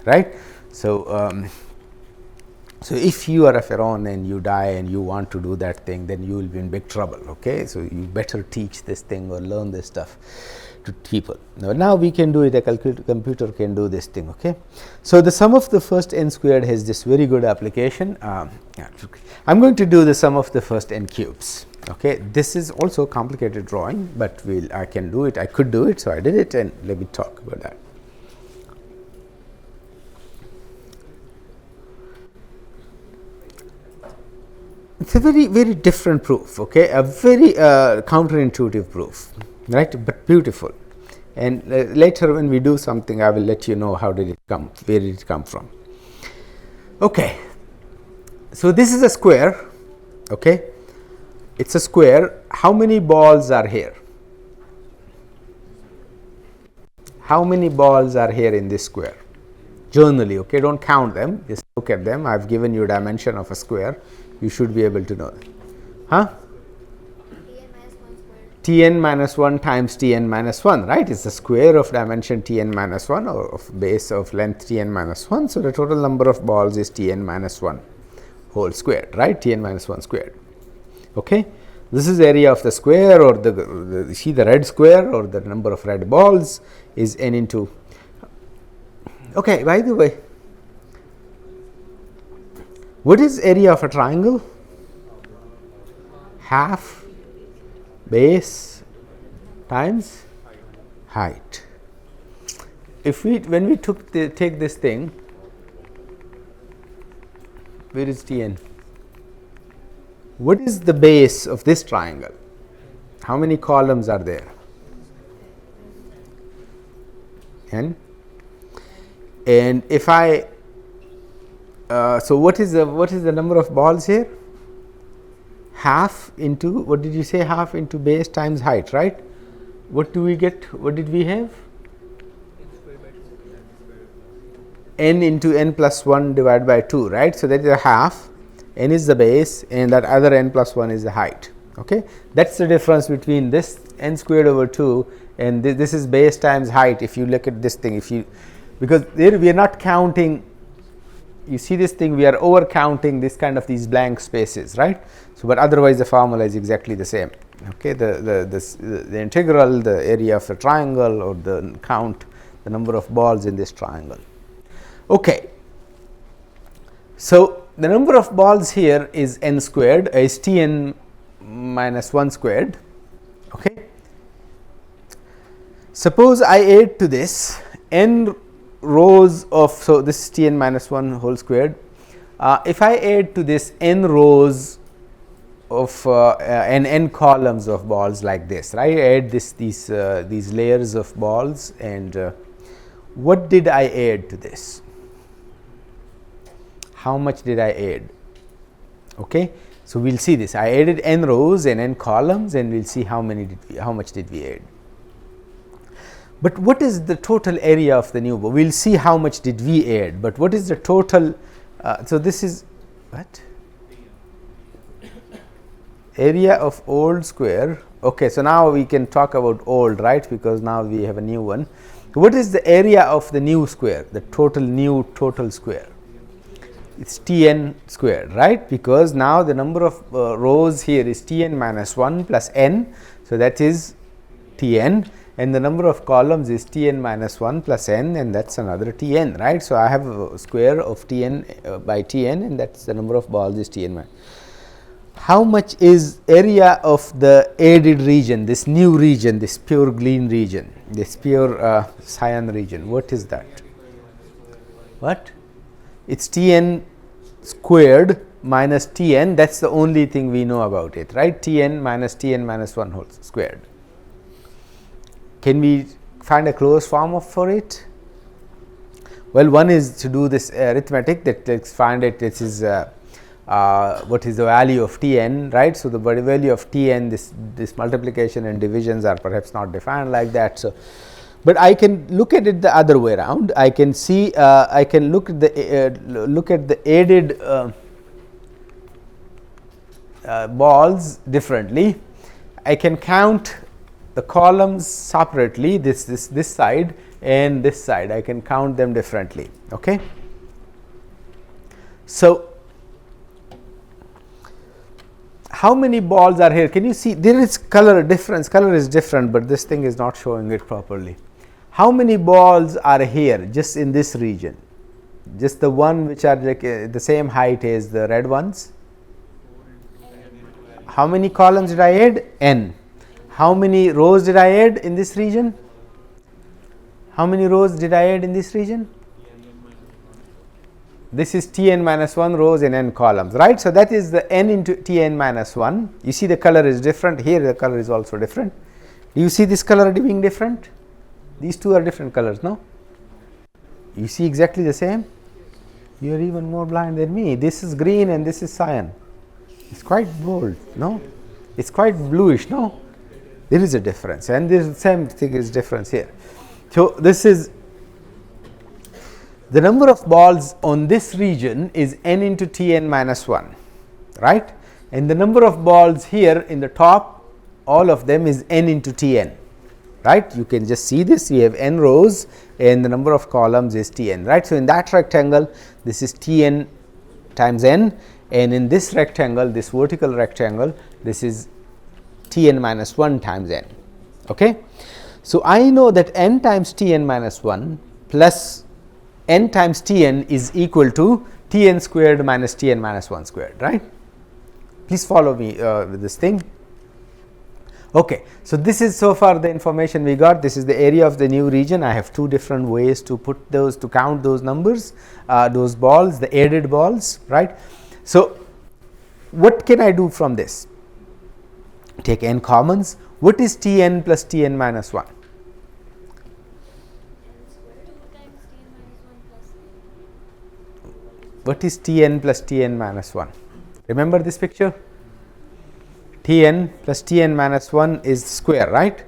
right? So, so if you are a pharaoh and you die and you want to do that thing, then you will be in big trouble. Okay, so you better teach this thing or learn this stuff to people. Now we can do it. A computer can do this thing. Okay, so the sum of the first n squared has this very good application. I'm going to do the sum of the first n cubes. Okay, this is also a complicated drawing, but I can do it. I could do it, so I did it, and let me talk about that. It's a very, very different proof, okay, a very counterintuitive proof, right, but beautiful. And later when we do something, I will let you know how did it come, where did it come from. Okay, so this is a square, okay, it's a square. How many balls are here? How many balls are here in this square? Generally, okay, don't count them, just look at them. I've given you a dimension of a square. You should be able to know that. Huh? Tn minus 1 times Tn minus 1, right? It's the square of dimension Tn minus 1 or of base of length Tn minus 1. So, the total number of balls is Tn minus 1 whole squared, right? Tn minus 1 squared. Okay. This is area of the square, or the see the red square, or the number of red balls is n into. Okay, by the way, what is area of a triangle? Half base times height. If we, when we take this thing, where is Tn? What is the base of this triangle? How many columns are there? N. And if I so what is the number of balls here? Half into, what did you say, half into base times height, right? What do we get? What did we have? N into n plus 1 divided by 2, right? So, that is a half, n is the base, and that other n plus 1 is the height. Okay, that is the difference between this n squared over 2 and this is base times height. If you look at this thing, if you, because there we are not counting, you see this thing, we are over counting this kind of these blank spaces, right? So, but otherwise the formula is exactly the same. Okay, the integral, the area of the triangle, or the count the number of balls in this triangle. Okay, so the number of balls here is n squared, is Tn minus 1 squared. Okay, suppose I add to this n rows of, so this is Tn minus 1 whole squared. If I add to this n rows of and n columns of balls like this, right? I add these layers of balls, and what did I add to this? How much did I add? Okay, so we'll see this. I added n rows and n columns, and we'll see how much did we add. But what is the total area of the new ball? We'll see how much did we add, but what is the total? So this is what? Area of old square. Okay, so now we can talk about old, right? Because now we have a new one. So, what is the area of the new square, the new total square? It's Tn squared, right, because now the number of rows here is Tn minus 1 plus n. So, that is Tn, and the number of columns is Tn minus 1 plus n, and that is another Tn, right. So, I have a square of Tn by Tn, and that is the number of balls is Tn minus. How much is area of the added region, this new region, this pure green region, this pure cyan region? What is that? What? It's Tn squared minus Tn, that is the only thing we know about it, right, Tn minus 1 whole squared. Can we find a closed form for it? Well, one is to do this arithmetic, that let's find it, this is what is the value of Tn, right. So, the value of Tn, this multiplication and divisions are perhaps not defined like that. So, but I can look at it the other way around. I can see I can look at the added balls differently. I can count the columns separately, this side and this side, I can count them differently. Okay. So, how many balls are here? Can you see there is color difference, color is different, but this thing is not showing it properly. How many balls are here just in this region? Just the one which are like the same height as the red ones? How many columns did I add? N. How many rows did I add in this region? How many rows did I add in this region? This is Tn minus 1 rows and n columns, right. So, that is the n into Tn minus 1. You see the color is different, here the color is also different. Do you see this color being different? These two are different colors, no? You see exactly the same? You are even more blind than me. This is green and this is cyan. It's quite bold, no? It's quite bluish, no? There is a difference, and the same thing is difference here. So, this is the number of balls on this region is n into Tn minus 1, right, and the number of balls here in the top, all of them is n into Tn, right. You can just see this, we have n rows and the number of columns is Tn, right. So, in that rectangle this is Tn times n, and in this rectangle, this vertical rectangle, this is Tn minus 1 times n. Okay. So, I know that n times Tn minus 1 plus n times Tn is equal to Tn squared minus Tn minus 1 squared, right. Please follow me with this thing. Okay. So, this is so far the information we got. This is the area of the new region. I have two different ways to put those, to count those numbers, those balls, the added balls, right. So, what can I do from this? Take n commons. What is Tn plus Tn minus 1? What is Tn plus Tn minus 1? Remember this picture? Tn plus Tn minus 1 is square, right.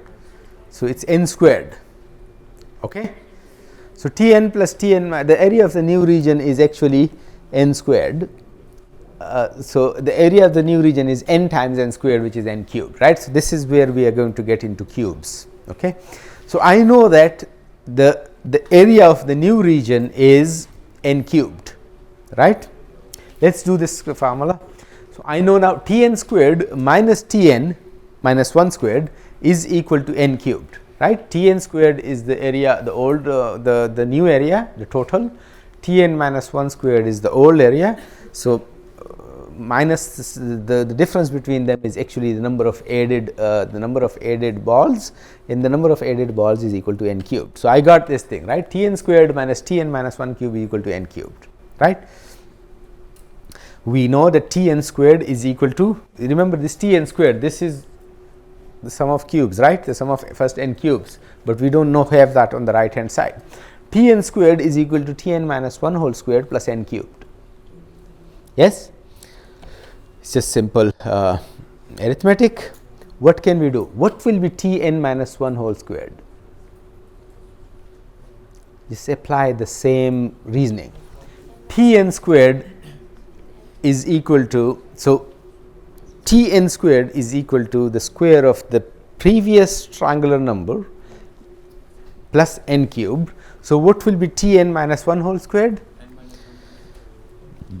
So, it is n squared. Okay. So, Tn plus Tn, the area of the new region is actually n squared. So, the area of the new region is n times n squared, which is n cubed, right. So, this is where we are going to get into cubes. Okay. So, I know that the area of the new region is n cubed, right. Let us do this formula. So, I know now Tn squared minus Tn minus 1 squared is equal to n cubed, right. Tn squared is the area, the old the new area, the total. Tn minus 1 squared is the old area. So, minus the difference between them is actually the number of added balls, and the number of added balls is equal to n cubed. So, I got this thing, right. Tn squared minus Tn minus 1 cube is equal to n cubed, right. We know that Tn squared is equal to, remember this Tn squared, this is the sum of cubes, right, the sum of first n cubes, but we do not have that on the right hand side. Tn squared is equal to Tn minus 1 whole squared plus n cubed. Yes, it is just simple arithmetic. What can we do? What will be Tn minus 1 whole squared? Just apply the same reasoning. Tn squared is equal to, so Tn squared is equal to the square of the previous triangular number plus n cubed. So, what will be T n minus 1 whole squared?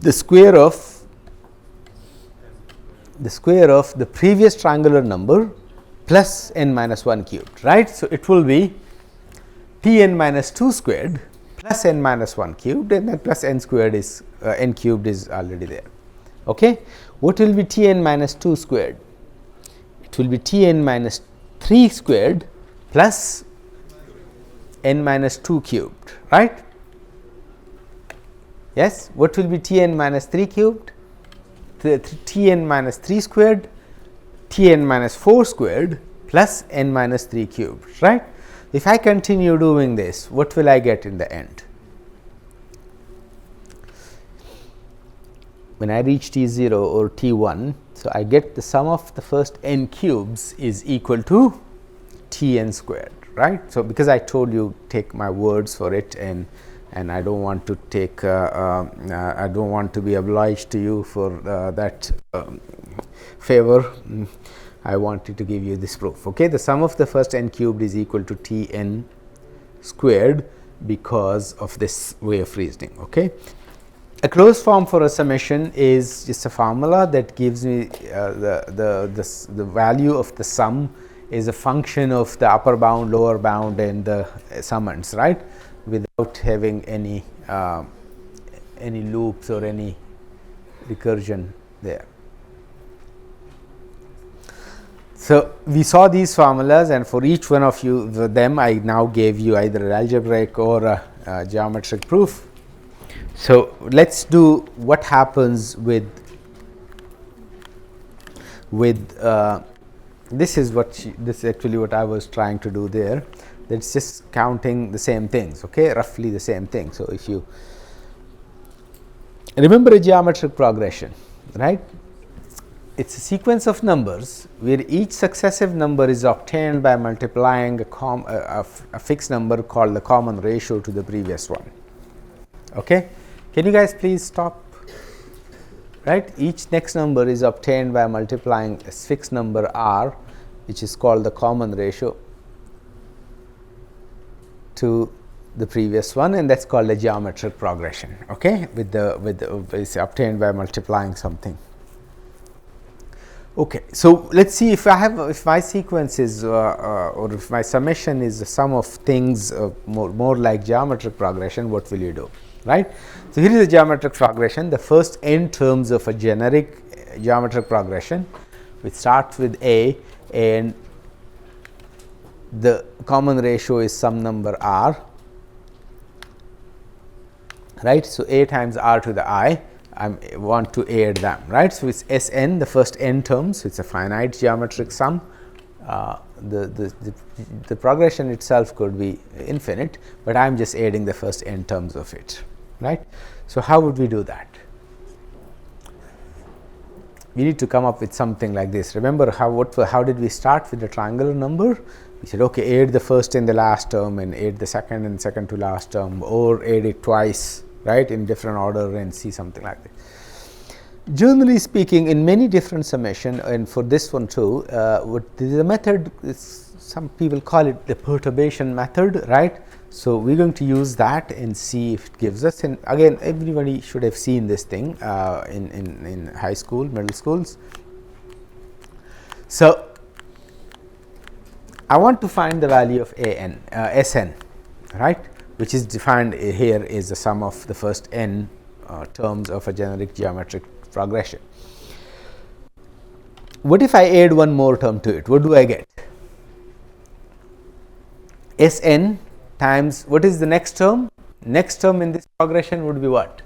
The square of the previous triangular number plus n minus 1 cubed, right. So, it will be T n minus 2 squared plus n minus 1 cubed, and then plus n squared is n cubed is already there. Okay. What will be T n minus 2 squared? It will be T n minus 3 squared plus n minus 2 cubed, right. Yes. What will be T n minus 3 cubed? T n minus 3 squared, T n minus 4 squared plus n minus 3 cubed, right. If I continue doing this, what will I get in the end? When I reach T 0 or T 1, so I get the sum of the first n cubes is equal to T n squared, right. So, because I told you take my words for it, and I do not want to take I do not want to be obliged to you for that favor. I wanted to give you this proof. Okay. The sum of the first n cubed is equal to T n squared because of this way of reasoning. Okay. A closed form for a summation is just a formula that gives me the value of the sum is a function of the upper bound, lower bound, and the summands, right, without having any loops or any recursion there. So, we saw these formulas, and for each one of you them I now gave you either an algebraic or a geometric proof. So, let us do what happens with this is actually what I was trying to do there. That is just counting the same things, okay, roughly the same thing. So, if you remember a geometric progression, right, it is a sequence of numbers where each successive number is obtained by multiplying a fixed number called the common ratio to the previous one. Okay. Can you guys please stop? Right, each next number is obtained by multiplying a fixed number r, which is called the common ratio to the previous one, and that is called a geometric progression. Okay, is obtained by multiplying something. Okay, so let us see if my sequence is or if my summation is the sum of things more like geometric progression, what will you do? Right. So, here is a geometric progression, the first n terms of a generic geometric progression, which starts with a, and the common ratio is some number r, right. So, a times r to the I want to add them, right. So, it is S n, the first n terms, it is a finite geometric sum. The progression itself could be infinite, but I am just adding the first n terms of it, right. So, how would we do that? We need to come up with something like this. Remember how did we start with the triangular number? We said, okay, add the first and the last term and add the second and second to last term, or add it twice, right, in different order, and see something like that. Generally speaking, in many different summation, and for this one too, the method is, some people call it the perturbation method, right. So, we are going to use that and see if it gives us, and again everybody should have seen this thing in high school, middle schools. So, I want to find the value of S n, right, which is defined here is the sum of the first n terms of a generic geometric progression. What if I add one more term to it? What do I get? S n times, what is the next term? Next term in this progression would be what?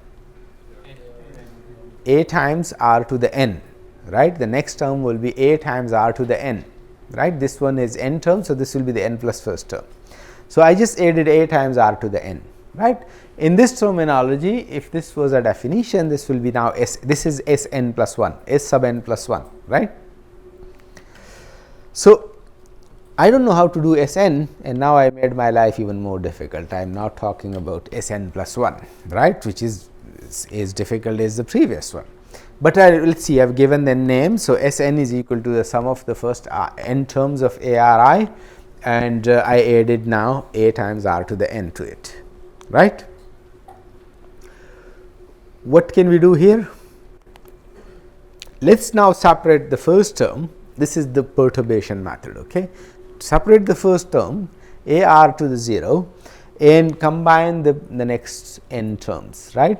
A times r to the n, right. The next term will be a times r to the n, right. This one is n term, so this will be the n plus first term. So, I just added a times r to the n, right. In this terminology, if this was a definition, this will be now S, this is S n plus 1, S sub n plus 1, right. So, I do not know how to do S n, and now I made my life even more difficult. I am now talking about S n plus 1, right, which is as difficult as the previous one. But let us see, I have given the name. So, S n is equal to the sum of the first n terms of a r I and I added now a times r to the n to it, right. What can we do here? Let us now separate the first term. This is the perturbation method. Okay, separate the first term a r to the 0 and combine the next n terms, right.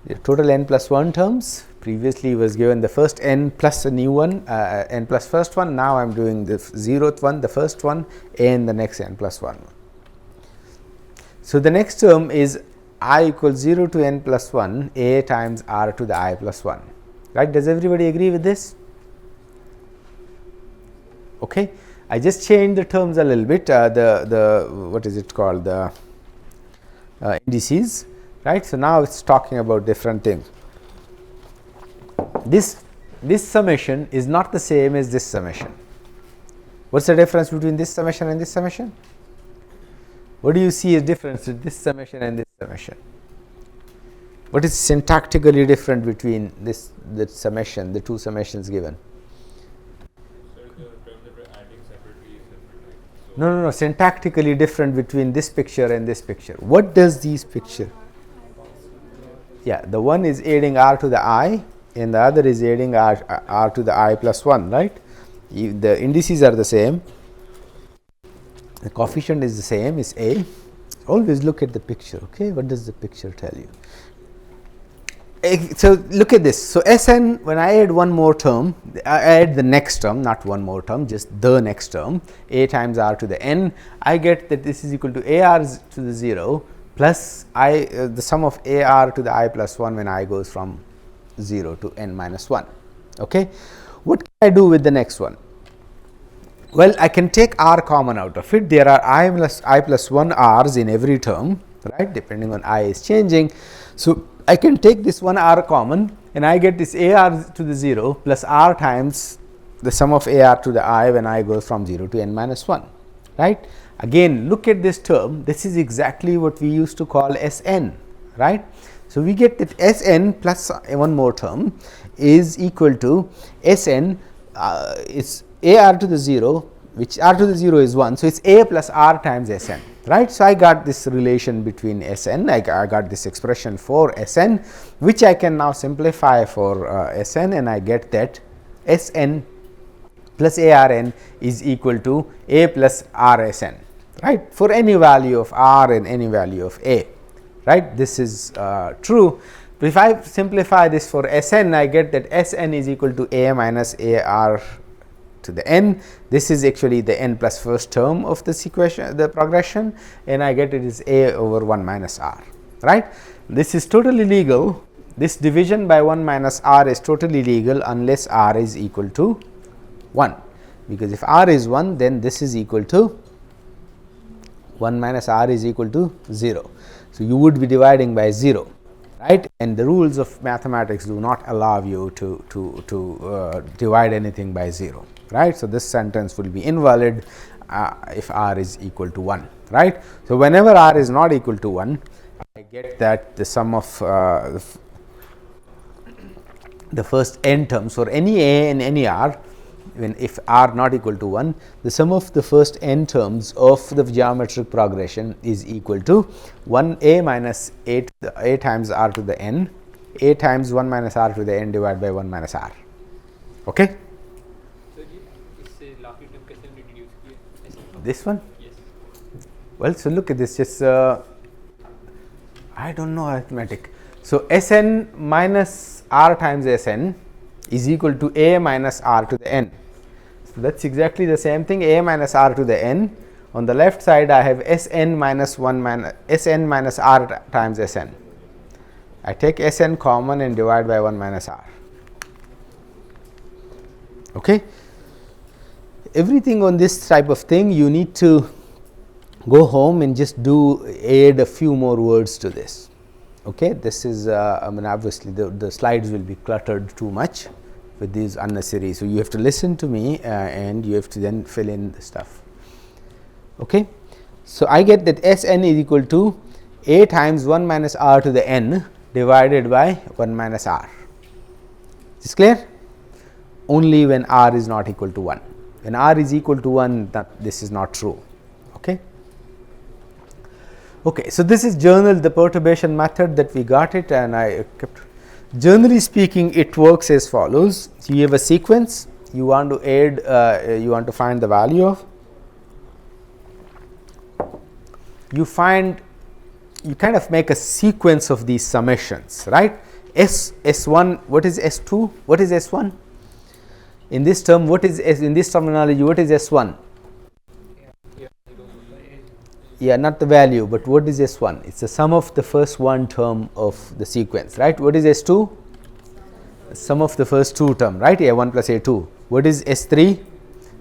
The total n plus 1 terms previously was given the first n plus a new one, n plus first one. Now I am doing the 0th one, the first one, and the next n plus 1. So the next term is I equals 0 to n plus 1 a times r to the I plus 1, right. Does everybody agree with this? Okay. I just changed the terms a little bit, the what is it called, the indices, right. So now it's talking about different things. This summation is not the same as this summation. What's the difference between this summation and this summation? What do you see as difference with this summation and this summation? What is syntactically different between the summation, the two summations given? So the term that we're adding separately is different, right? So No, syntactically different between this picture and this picture. What does these picture? Yeah, the one is adding r to the I and the other is adding r to the I plus 1, right. The indices are the same, the coefficient is the same, is a. Always look at the picture. Okay, what does the picture tell you? So look at this. So Sn, when I add one more term, I add the next term, not one more term, just the next term, a times r to the n, I get that this is equal to a r to the 0 plus I the sum of a r to the I plus 1 when I goes from 0 to n minus 1. Okay. What can I do with the next one? Well, I can take r common out of it. There are I plus 1 r's in every term, right, depending on I is changing. So I can take this one r common and I get this a r to the 0 plus r times the sum of a r to the I when I go from 0 to n minus 1, right. Again, look at this term. This is exactly what we used to call Sn, right. So we get that Sn plus one more term is equal to Sn, it's a r to the 0, which r to the 0 is 1. So it's a plus r times Sn, right. So I got this relation between Sn, I got this expression for Sn, which I can now simplify for Sn, and I get that Sn plus arn is equal to a plus rsn, right, for any value of r and any value of a, right. This is true. But if I simplify this for Sn, I get that Sn is equal to a minus a r to the n. This is actually the n plus first term of the equation, the progression, and I get it is a over 1 minus r, right. This is totally legal. This division by 1 minus r is totally legal unless r is equal to 1, because if r is 1, then this is equal to 1 minus r is equal to 0. So you would be dividing by 0, right, and the rules of mathematics do not allow you to divide anything by 0, right. So this sentence will be invalid if r is equal to 1, right. So whenever r is not equal to 1, I get that the sum of the first n terms for any a and any r, when if r not equal to 1, the sum of the first n terms of the geometric progression is equal to 1 a minus a to the a times r to the n, a times 1 minus r to the n divided by 1 minus r. Okay. So इससे लाफी term कैसे reduce किया? This one? Yes. Well, so look at this, just I don't know arithmetic. So Sn minus r times Sn is equal to a minus r to the n. So that's exactly the same thing, a minus r to the n. On the left side, I have Sn minus 1 minus Sn minus r times Sn. I take Sn common and divide by 1 minus r. Okay. Everything on this type of thing, you need to go home and just add a few more words to this. Okay. This is I mean, obviously the slides will be cluttered too much with these unnecessary. So you have to listen to me and you have to then fill in the stuff. Okay. So I get that Sn is equal to a times 1 minus r to the n divided by 1 minus r. Is this clear? Only when r is not equal to 1. When r is equal to 1, that this is not true. Okay. Okay, so this is journal the perturbation method that we got it, and I kept. Generally speaking, it works as follows. So you have a sequence, you want to add, you want to find the value of. You kind of make a sequence of these summations, right? S1, what is S2? What is S1? In this term, what is in this terminology, what is S1? Yeah, not the value, but what is S1? It's the sum of the first one term of the sequence, right? What is S2? Sum of the first two term, right? A1 plus A2. What is S3?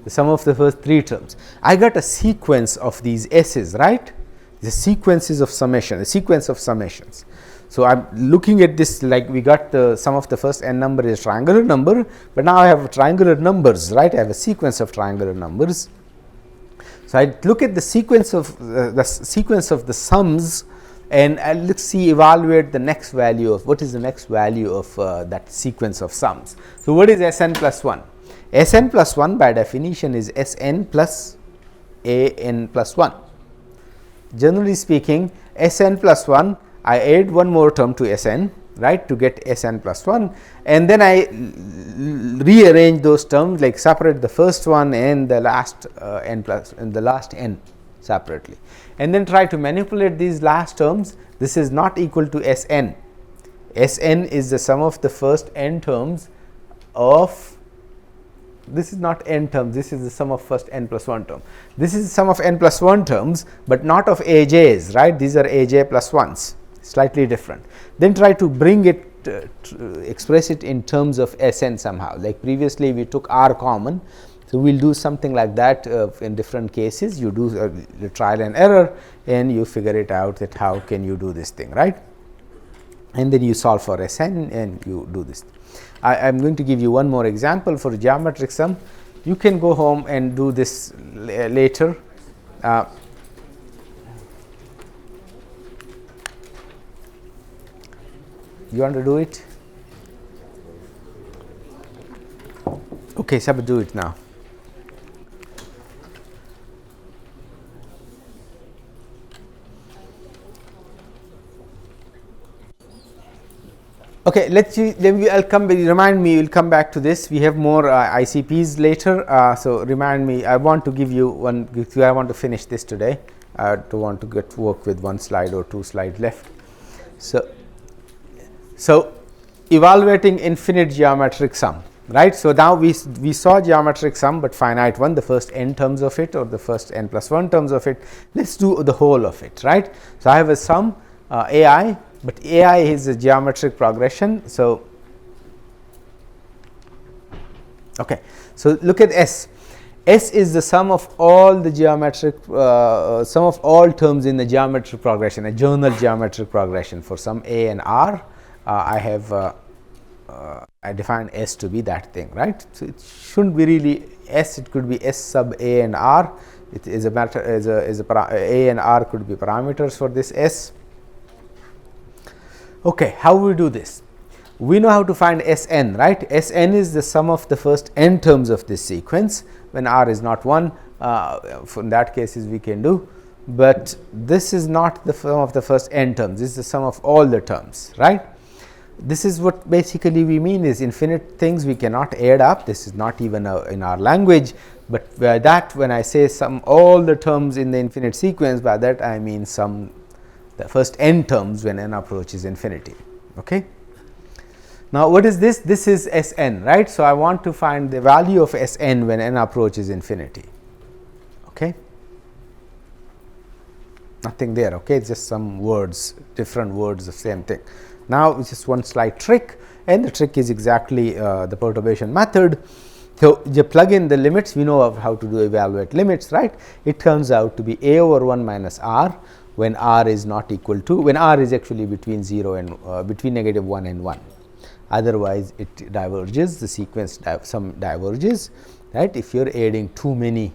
The sum of the first three terms. I got a sequence of these S's, right? The sequences of summation, a sequence of summations. So I'm looking at this like we got the sum of the first n number is a triangular number, but now I have triangular numbers, right? I have a sequence of triangular numbers. So I look at the sequence of the sums, and let's see, evaluate the next value of what is the next value of that sequence of sums. So what is Sn plus 1? Sn plus 1 by definition is Sn plus An plus 1. Generally speaking, Sn plus 1, I add one more term to Sn, right, to get Sn plus 1, and then I rearrange those terms, like separate the first one and the last n plus and the last n separately, and then try to manipulate these last terms. This is not equal to Sn. Sn is the sum of the first n terms of, this is not n terms, this is the sum of first n plus 1 term. This is the sum of n plus 1 terms, but not of aj's, right? These are aj plus 1s, slightly different. Then try to bring it, express it in terms of Sn somehow, like previously we took r common. So we will do something like that in different cases. You do the trial and error, and you figure it out that how can you do this thing, right? And then you solve for Sn and you do this. I am going to give you one more example for geometric sum. You can go home and do this later. You want to do it? Okay, Sabbath, do it now. Okay, let's see. I'll come. Remind me. We'll come back to this. We have more ICPs later. So remind me. I want to give you one. I want to finish this today. I don't want to get work with one slide or two slides left. So evaluating infinite geometric sum, right? So now we saw geometric sum, but finite one, the first n terms of it or the first n plus 1 terms of it. Let's do the whole of it, right? So I have a sum ai, but ai is a geometric progression. So okay, so look at S. S is the sum of all the geometric sum of all terms in the geometric progression, a journal geometric progression for some a and r. I have I define S to be that thing, right? So it shouldn't be really S. It could be S sub a and r. It is a matter a and r could be parameters for this S. Okay, how we do this? We know how to find Sn, right? Sn is the sum of the first n terms of this sequence when r is not 1. In that cases we can do, but this is not the sum of the first n terms. This is the sum of all the terms, right? This is what basically we mean is infinite things we cannot add up. This is not even in our language, but by that when I say sum all the terms in the infinite sequence, by that I mean sum the first n terms when n approaches infinity. Okay. Now what is this? This is Sn, right? So I want to find the value of Sn when n approaches infinity. Okay. Nothing there. Okay, it's just some words, different words, the same thing. Now it's just one slight trick, and the trick is exactly the perturbation method. So you plug in the limits. We know of how to do evaluate limits, right? It turns out to be a over 1 minus r when r is not equal to, when r is actually between 0 and between negative 1 and 1. Otherwise it diverges, the sequence sum diverges, right? If you are adding too many,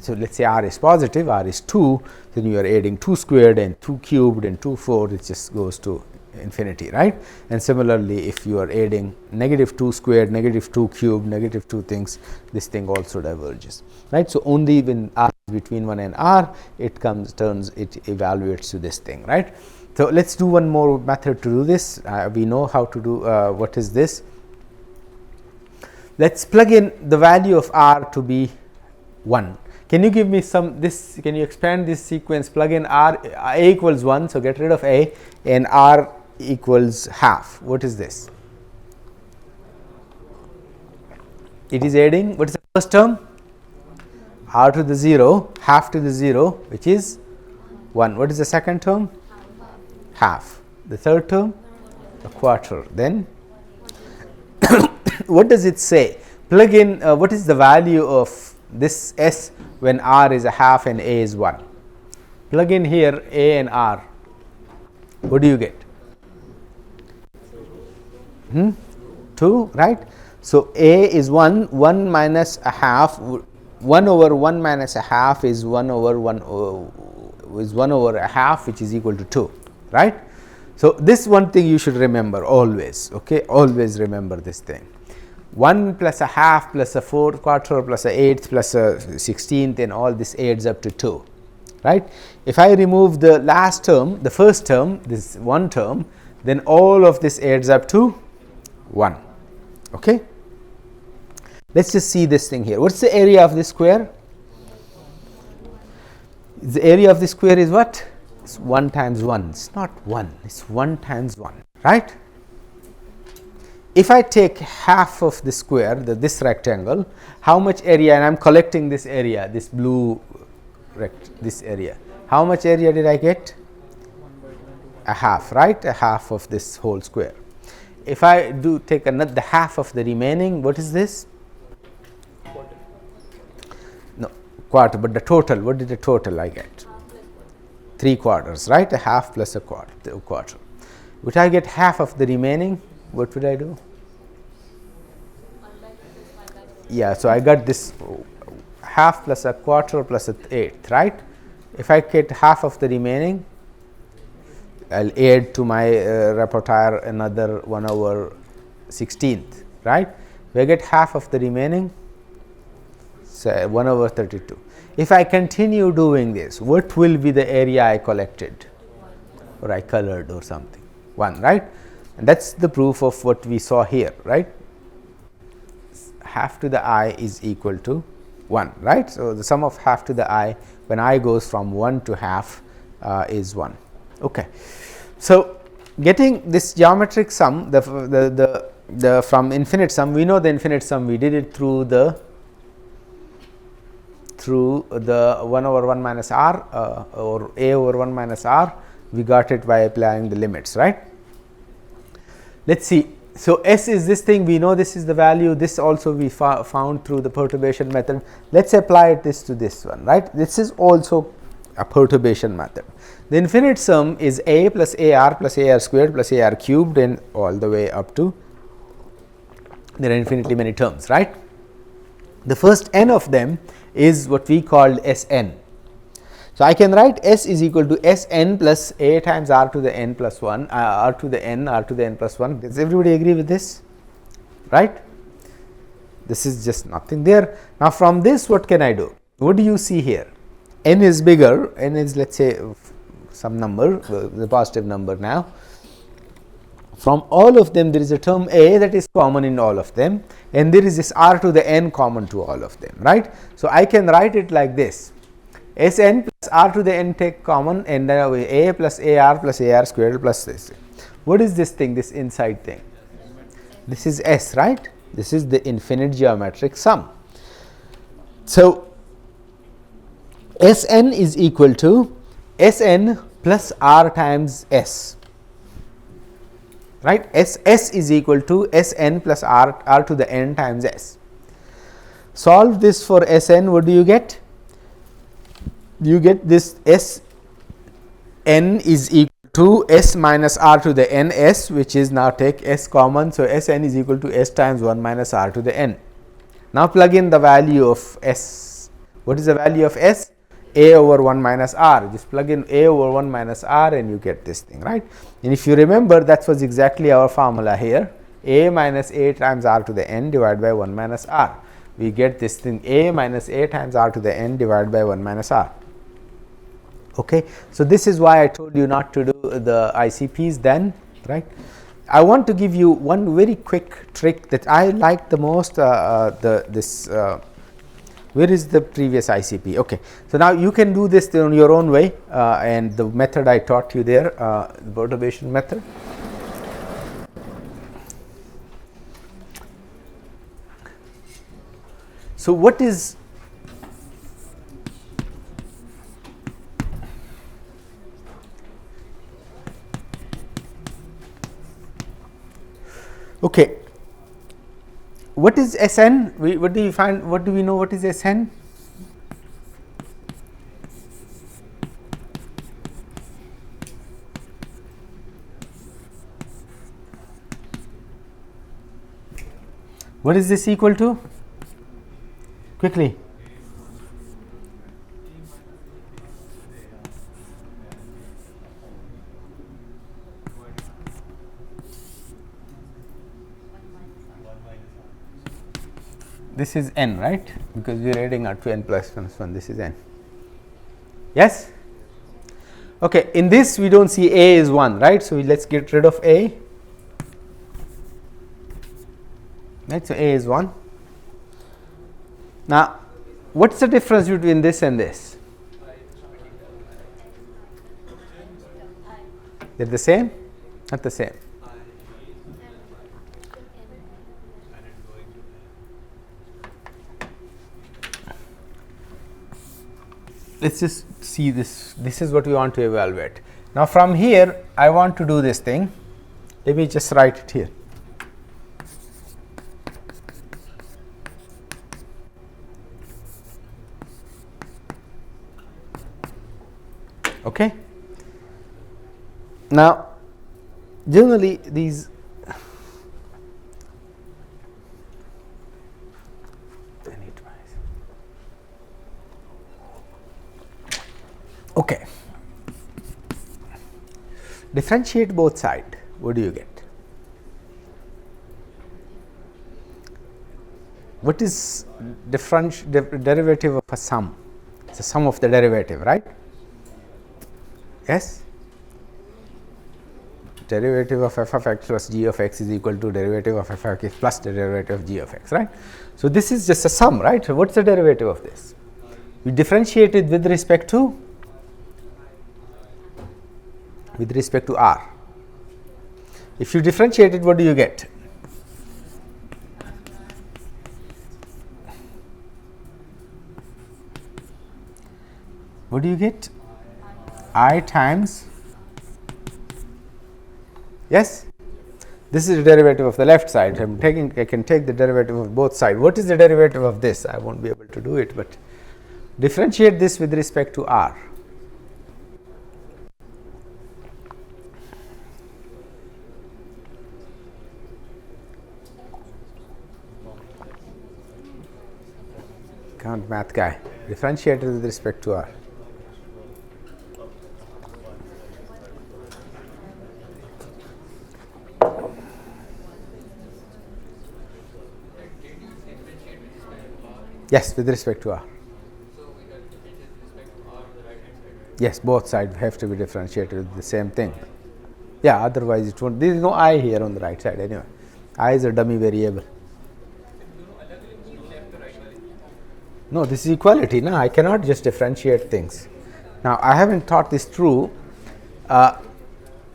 so let's say r is positive, r is 2, then you are adding 2 squared and 2 cubed and 2 fourth, it just goes to infinity, right? And similarly, if you are adding -2 squared, -2 cubed, -2 things, this thing also diverges, right? So only when r is between 1 and r, it evaluates to this thing, right? So let's do one more method to do this. We know how to do what is this. Let's plug in the value of r to be 1. Can you give me can you expand this sequence? Plug in a equals 1, so get rid of a, and r equals half. What is this? It is adding, what is the first term? R to the 0, half to the 0, which is 1. What is the second term? Half. The third term? A quarter. Then what does it say? Plug in what is the value of this s when r is a half and a is 1. Plug in here a and r. What do you get? 2, right? So a is 1, 1 minus a half, 1 over 1 minus a half is 1 over a half, which is equal to 2, right? So this one thing you should remember always, okay? Always remember this thing. 1 plus a half plus a 4th quarter plus a 8th plus a 16th, and all this adds up to 2, right? If I remove the last term, the first term, this one term, then all of this adds up to 1, okay? Let's just see this thing here. What's the area of this square? The area of this square is what? It's 1 times 1. It's not 1, it's 1 times 1, right? If I take half of the square, this rectangle, how much area, and I am collecting this area, this blue this area, how much area did I get? A half, right? A half of this whole square. If I do take the half of the remaining, what is this? No, quarter, but the total, what did the total I get? 3 quarters, right? A half plus a quarter. Would I get half of the remaining? What would I do? Yeah, so I got this half plus a quarter plus a 1/8, right? If I get half of the remaining, I'll add to my repertoire another 1 over 16th, right? If I get half of the remaining, say 1 over 32. If I continue doing this, what will be the area I collected or I colored or something? 1, right? And that's the proof of what we saw here, right? Half to the I is equal to 1, right? So the sum of half to the I when I goes from 1 to half is 1. Okay. So getting this geometric sum, the from infinite sum, we know the infinite sum, we did it through the 1 over 1 minus r or a over 1 minus r. We got it by applying the limits, right? Let's see. So s is this thing, we know this is the value, this also we found through the perturbation method. Let's apply this to this one, right? This is also a perturbation method. The infinite sum is a plus ar plus ar squared plus ar cubed, and all the way up to there are infinitely many terms, right? The first n of them is what we called Sn. So I can write S is equal to Sn plus a times r to the n plus 1, r to the n plus 1. Does everybody agree with this? Right? This is just nothing there. Now from this, what can I do? What do you see here? N is bigger, n is, let's say, some number, the positive number now. From all of them, there is a term a that is common in all of them, and there is this r to the n common to all of them, right? So I can write it like this: Sn plus r to the n take common, and then a plus ar squared plus this. What is this thing, this inside thing? This is S, right? This is the infinite geometric sum. So Sn is equal to Sn plus r times S, right? S is equal to Sn plus r to the n times S. Solve this for Sn, what do you get? You get this Sn is equal to S minus r to the n S, which is, now take S common, so Sn is equal to S times 1 minus r to the n. Now plug in the value of S. What is the value of S? a over 1 minus r. Just plug in a over 1 minus r and you get this thing, right. And if you remember, that was exactly our formula here, a minus a times r to the n divided by 1 minus r. We get this thing, a minus a times r to the n divided by 1 minus r. Okay. So, this is why I told you not to do the ICPs then, right. I want to give you one very quick trick that I like the most, where is the previous ICP? Okay. So, now you can do this on your own way, and the method I taught you there, the perturbation method. So, what is okay? What is Sn? What do you find? What do we know? What is Sn? What is this equal to? Quickly. This is n, right? Because we are adding up to n plus 1. This is n. Yes? Okay. In this, we don't see a is 1, right? So, let's get rid of a. Right. So, a is 1. Now, what is the difference between this and this? They are the same? Not the same. Let us just see this. This is what we want to evaluate. Now, from here, I want to do this thing. Let me just write it here. Okay. Now, generally these okay. Differentiate both sides. What do you get? What is derivative of a sum? It's the sum of the derivative, right? Yes. Derivative of f of x plus g of x is equal to derivative of f of x plus the derivative of g of x, right? So, this is just a sum, right? So, what is the derivative of this? We differentiate it with respect to r. If you differentiate it, what do you get? What do you get? I times, yes, this is the derivative of the left side. I can take the derivative of both sides. What is the derivative of this? I won't be able to do it, but differentiate this with respect to r. Count math guy. Differentiate it with respect to r. Yes, with respect to r. So, we have differentiate with respect to r on the right hand side. Yes, both sides have to be differentiated with the same thing. Yeah, otherwise it won't. There is no I here on the right side anyway. I is a dummy variable. No, this is equality. No, I cannot just differentiate things. Now, I haven't thought this through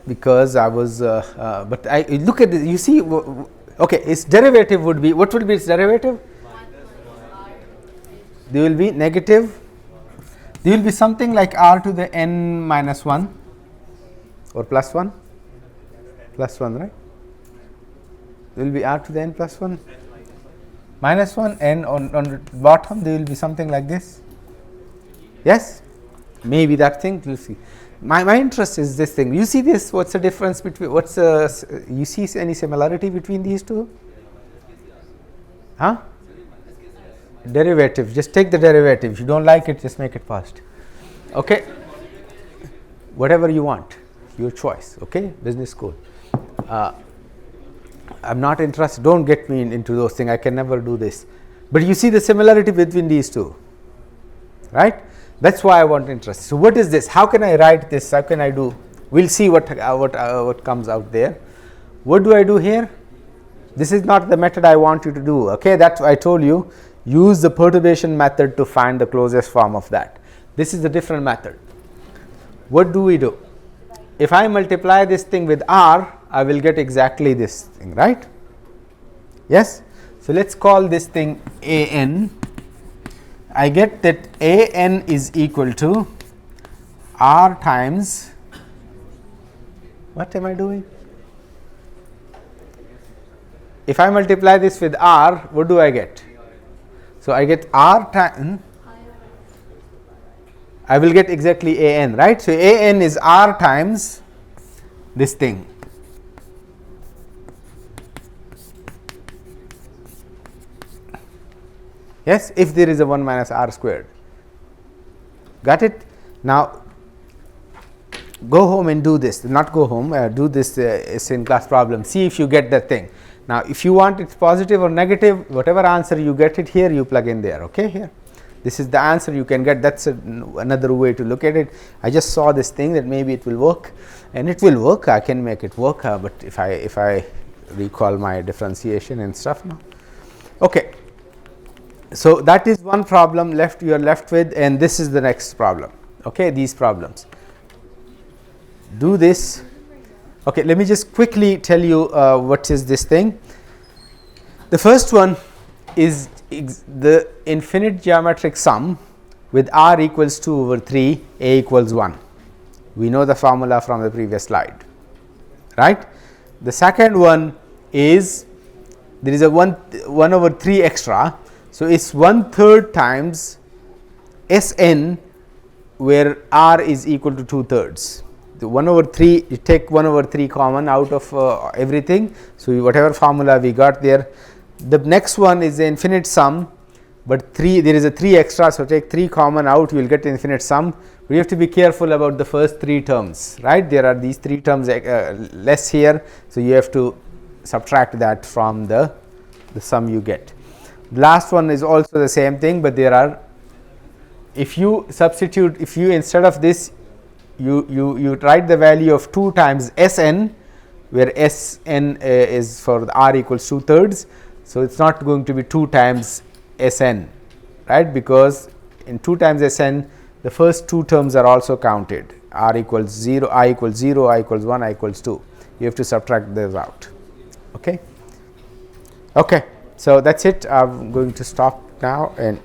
because I was, but I look at this. You see, okay, its derivative would be, what will be its derivative? There will be negative, there will be something like r to the n minus 1 or plus 1, right? There will be r to the n plus 1, minus 1, and on the bottom there will be something like this. Yes, maybe that thing. We'll see. My interest is this thing. You see this? What's the difference between? You see any similarity between these two? Huh? Derivative. Just take the derivative. If you don't like it, just make it fast. Okay, whatever you want, your choice. Okay, business school. I'm not interested. Don't get me into those things. I can never do this. But you see the similarity between these two, right? That's why I want interest. So what is this? How can I write this? How can I do? We'll see what comes out there. What do I do here? This is not the method I want you to do. Okay, that's why I told you. Use the perturbation method to find the closest form of that. This is a different method. What do we do? If I multiply this thing with r, I will get exactly this thing, right? Yes? So let's call this thing an. I get that an is equal to r times, what am I doing? If I multiply this with r, what do I get? So I get r times, I will get exactly an, right? So an is r times this thing. Yes, if there is a 1 minus r squared. Got it? Now go home and do this. Not go home, do this in class problem. See if you get that thing. Now if you want it positive or negative, whatever answer you get it here, you plug in there. Okay, here. This is the answer you can get. That's another way to look at it. I just saw this thing that maybe it will work, and it will work. I can make it work, but if I recall my differentiation and stuff now. Okay. So that is one problem left you are left with, and this is the next problem. Okay, these problems. Do this. Okay, let me just quickly tell you what is this thing. The first one is the infinite geometric sum with r equals 2 over 3, a equals 1. We know the formula from the previous slide, right? The second one is there is a 1 over 3 extra. So it's 1/3 times Sn, where r is equal to 2/3. The 1 over 3, you take 1 over 3 common out of everything. So whatever formula we got there. The next one is the infinite sum, but there is a 3 extra. So take 3 common out, you will get the infinite sum. We have to be careful about the first 3 terms, right? There are these 3 terms less here, so you have to subtract that from the sum you get. The last one is also the same thing, but there are, if you substitute, if you instead of this you write the value of 2 times Sn, where Sn is for the r equals 2/3. So it's not going to be 2 times Sn, right? Because in 2 times Sn, the first 2 terms are also counted. R equals 0, I equals 0, I equals 1, I equals 2. You have to subtract those out. Okay. Okay. So that's it. I'm going to stop now and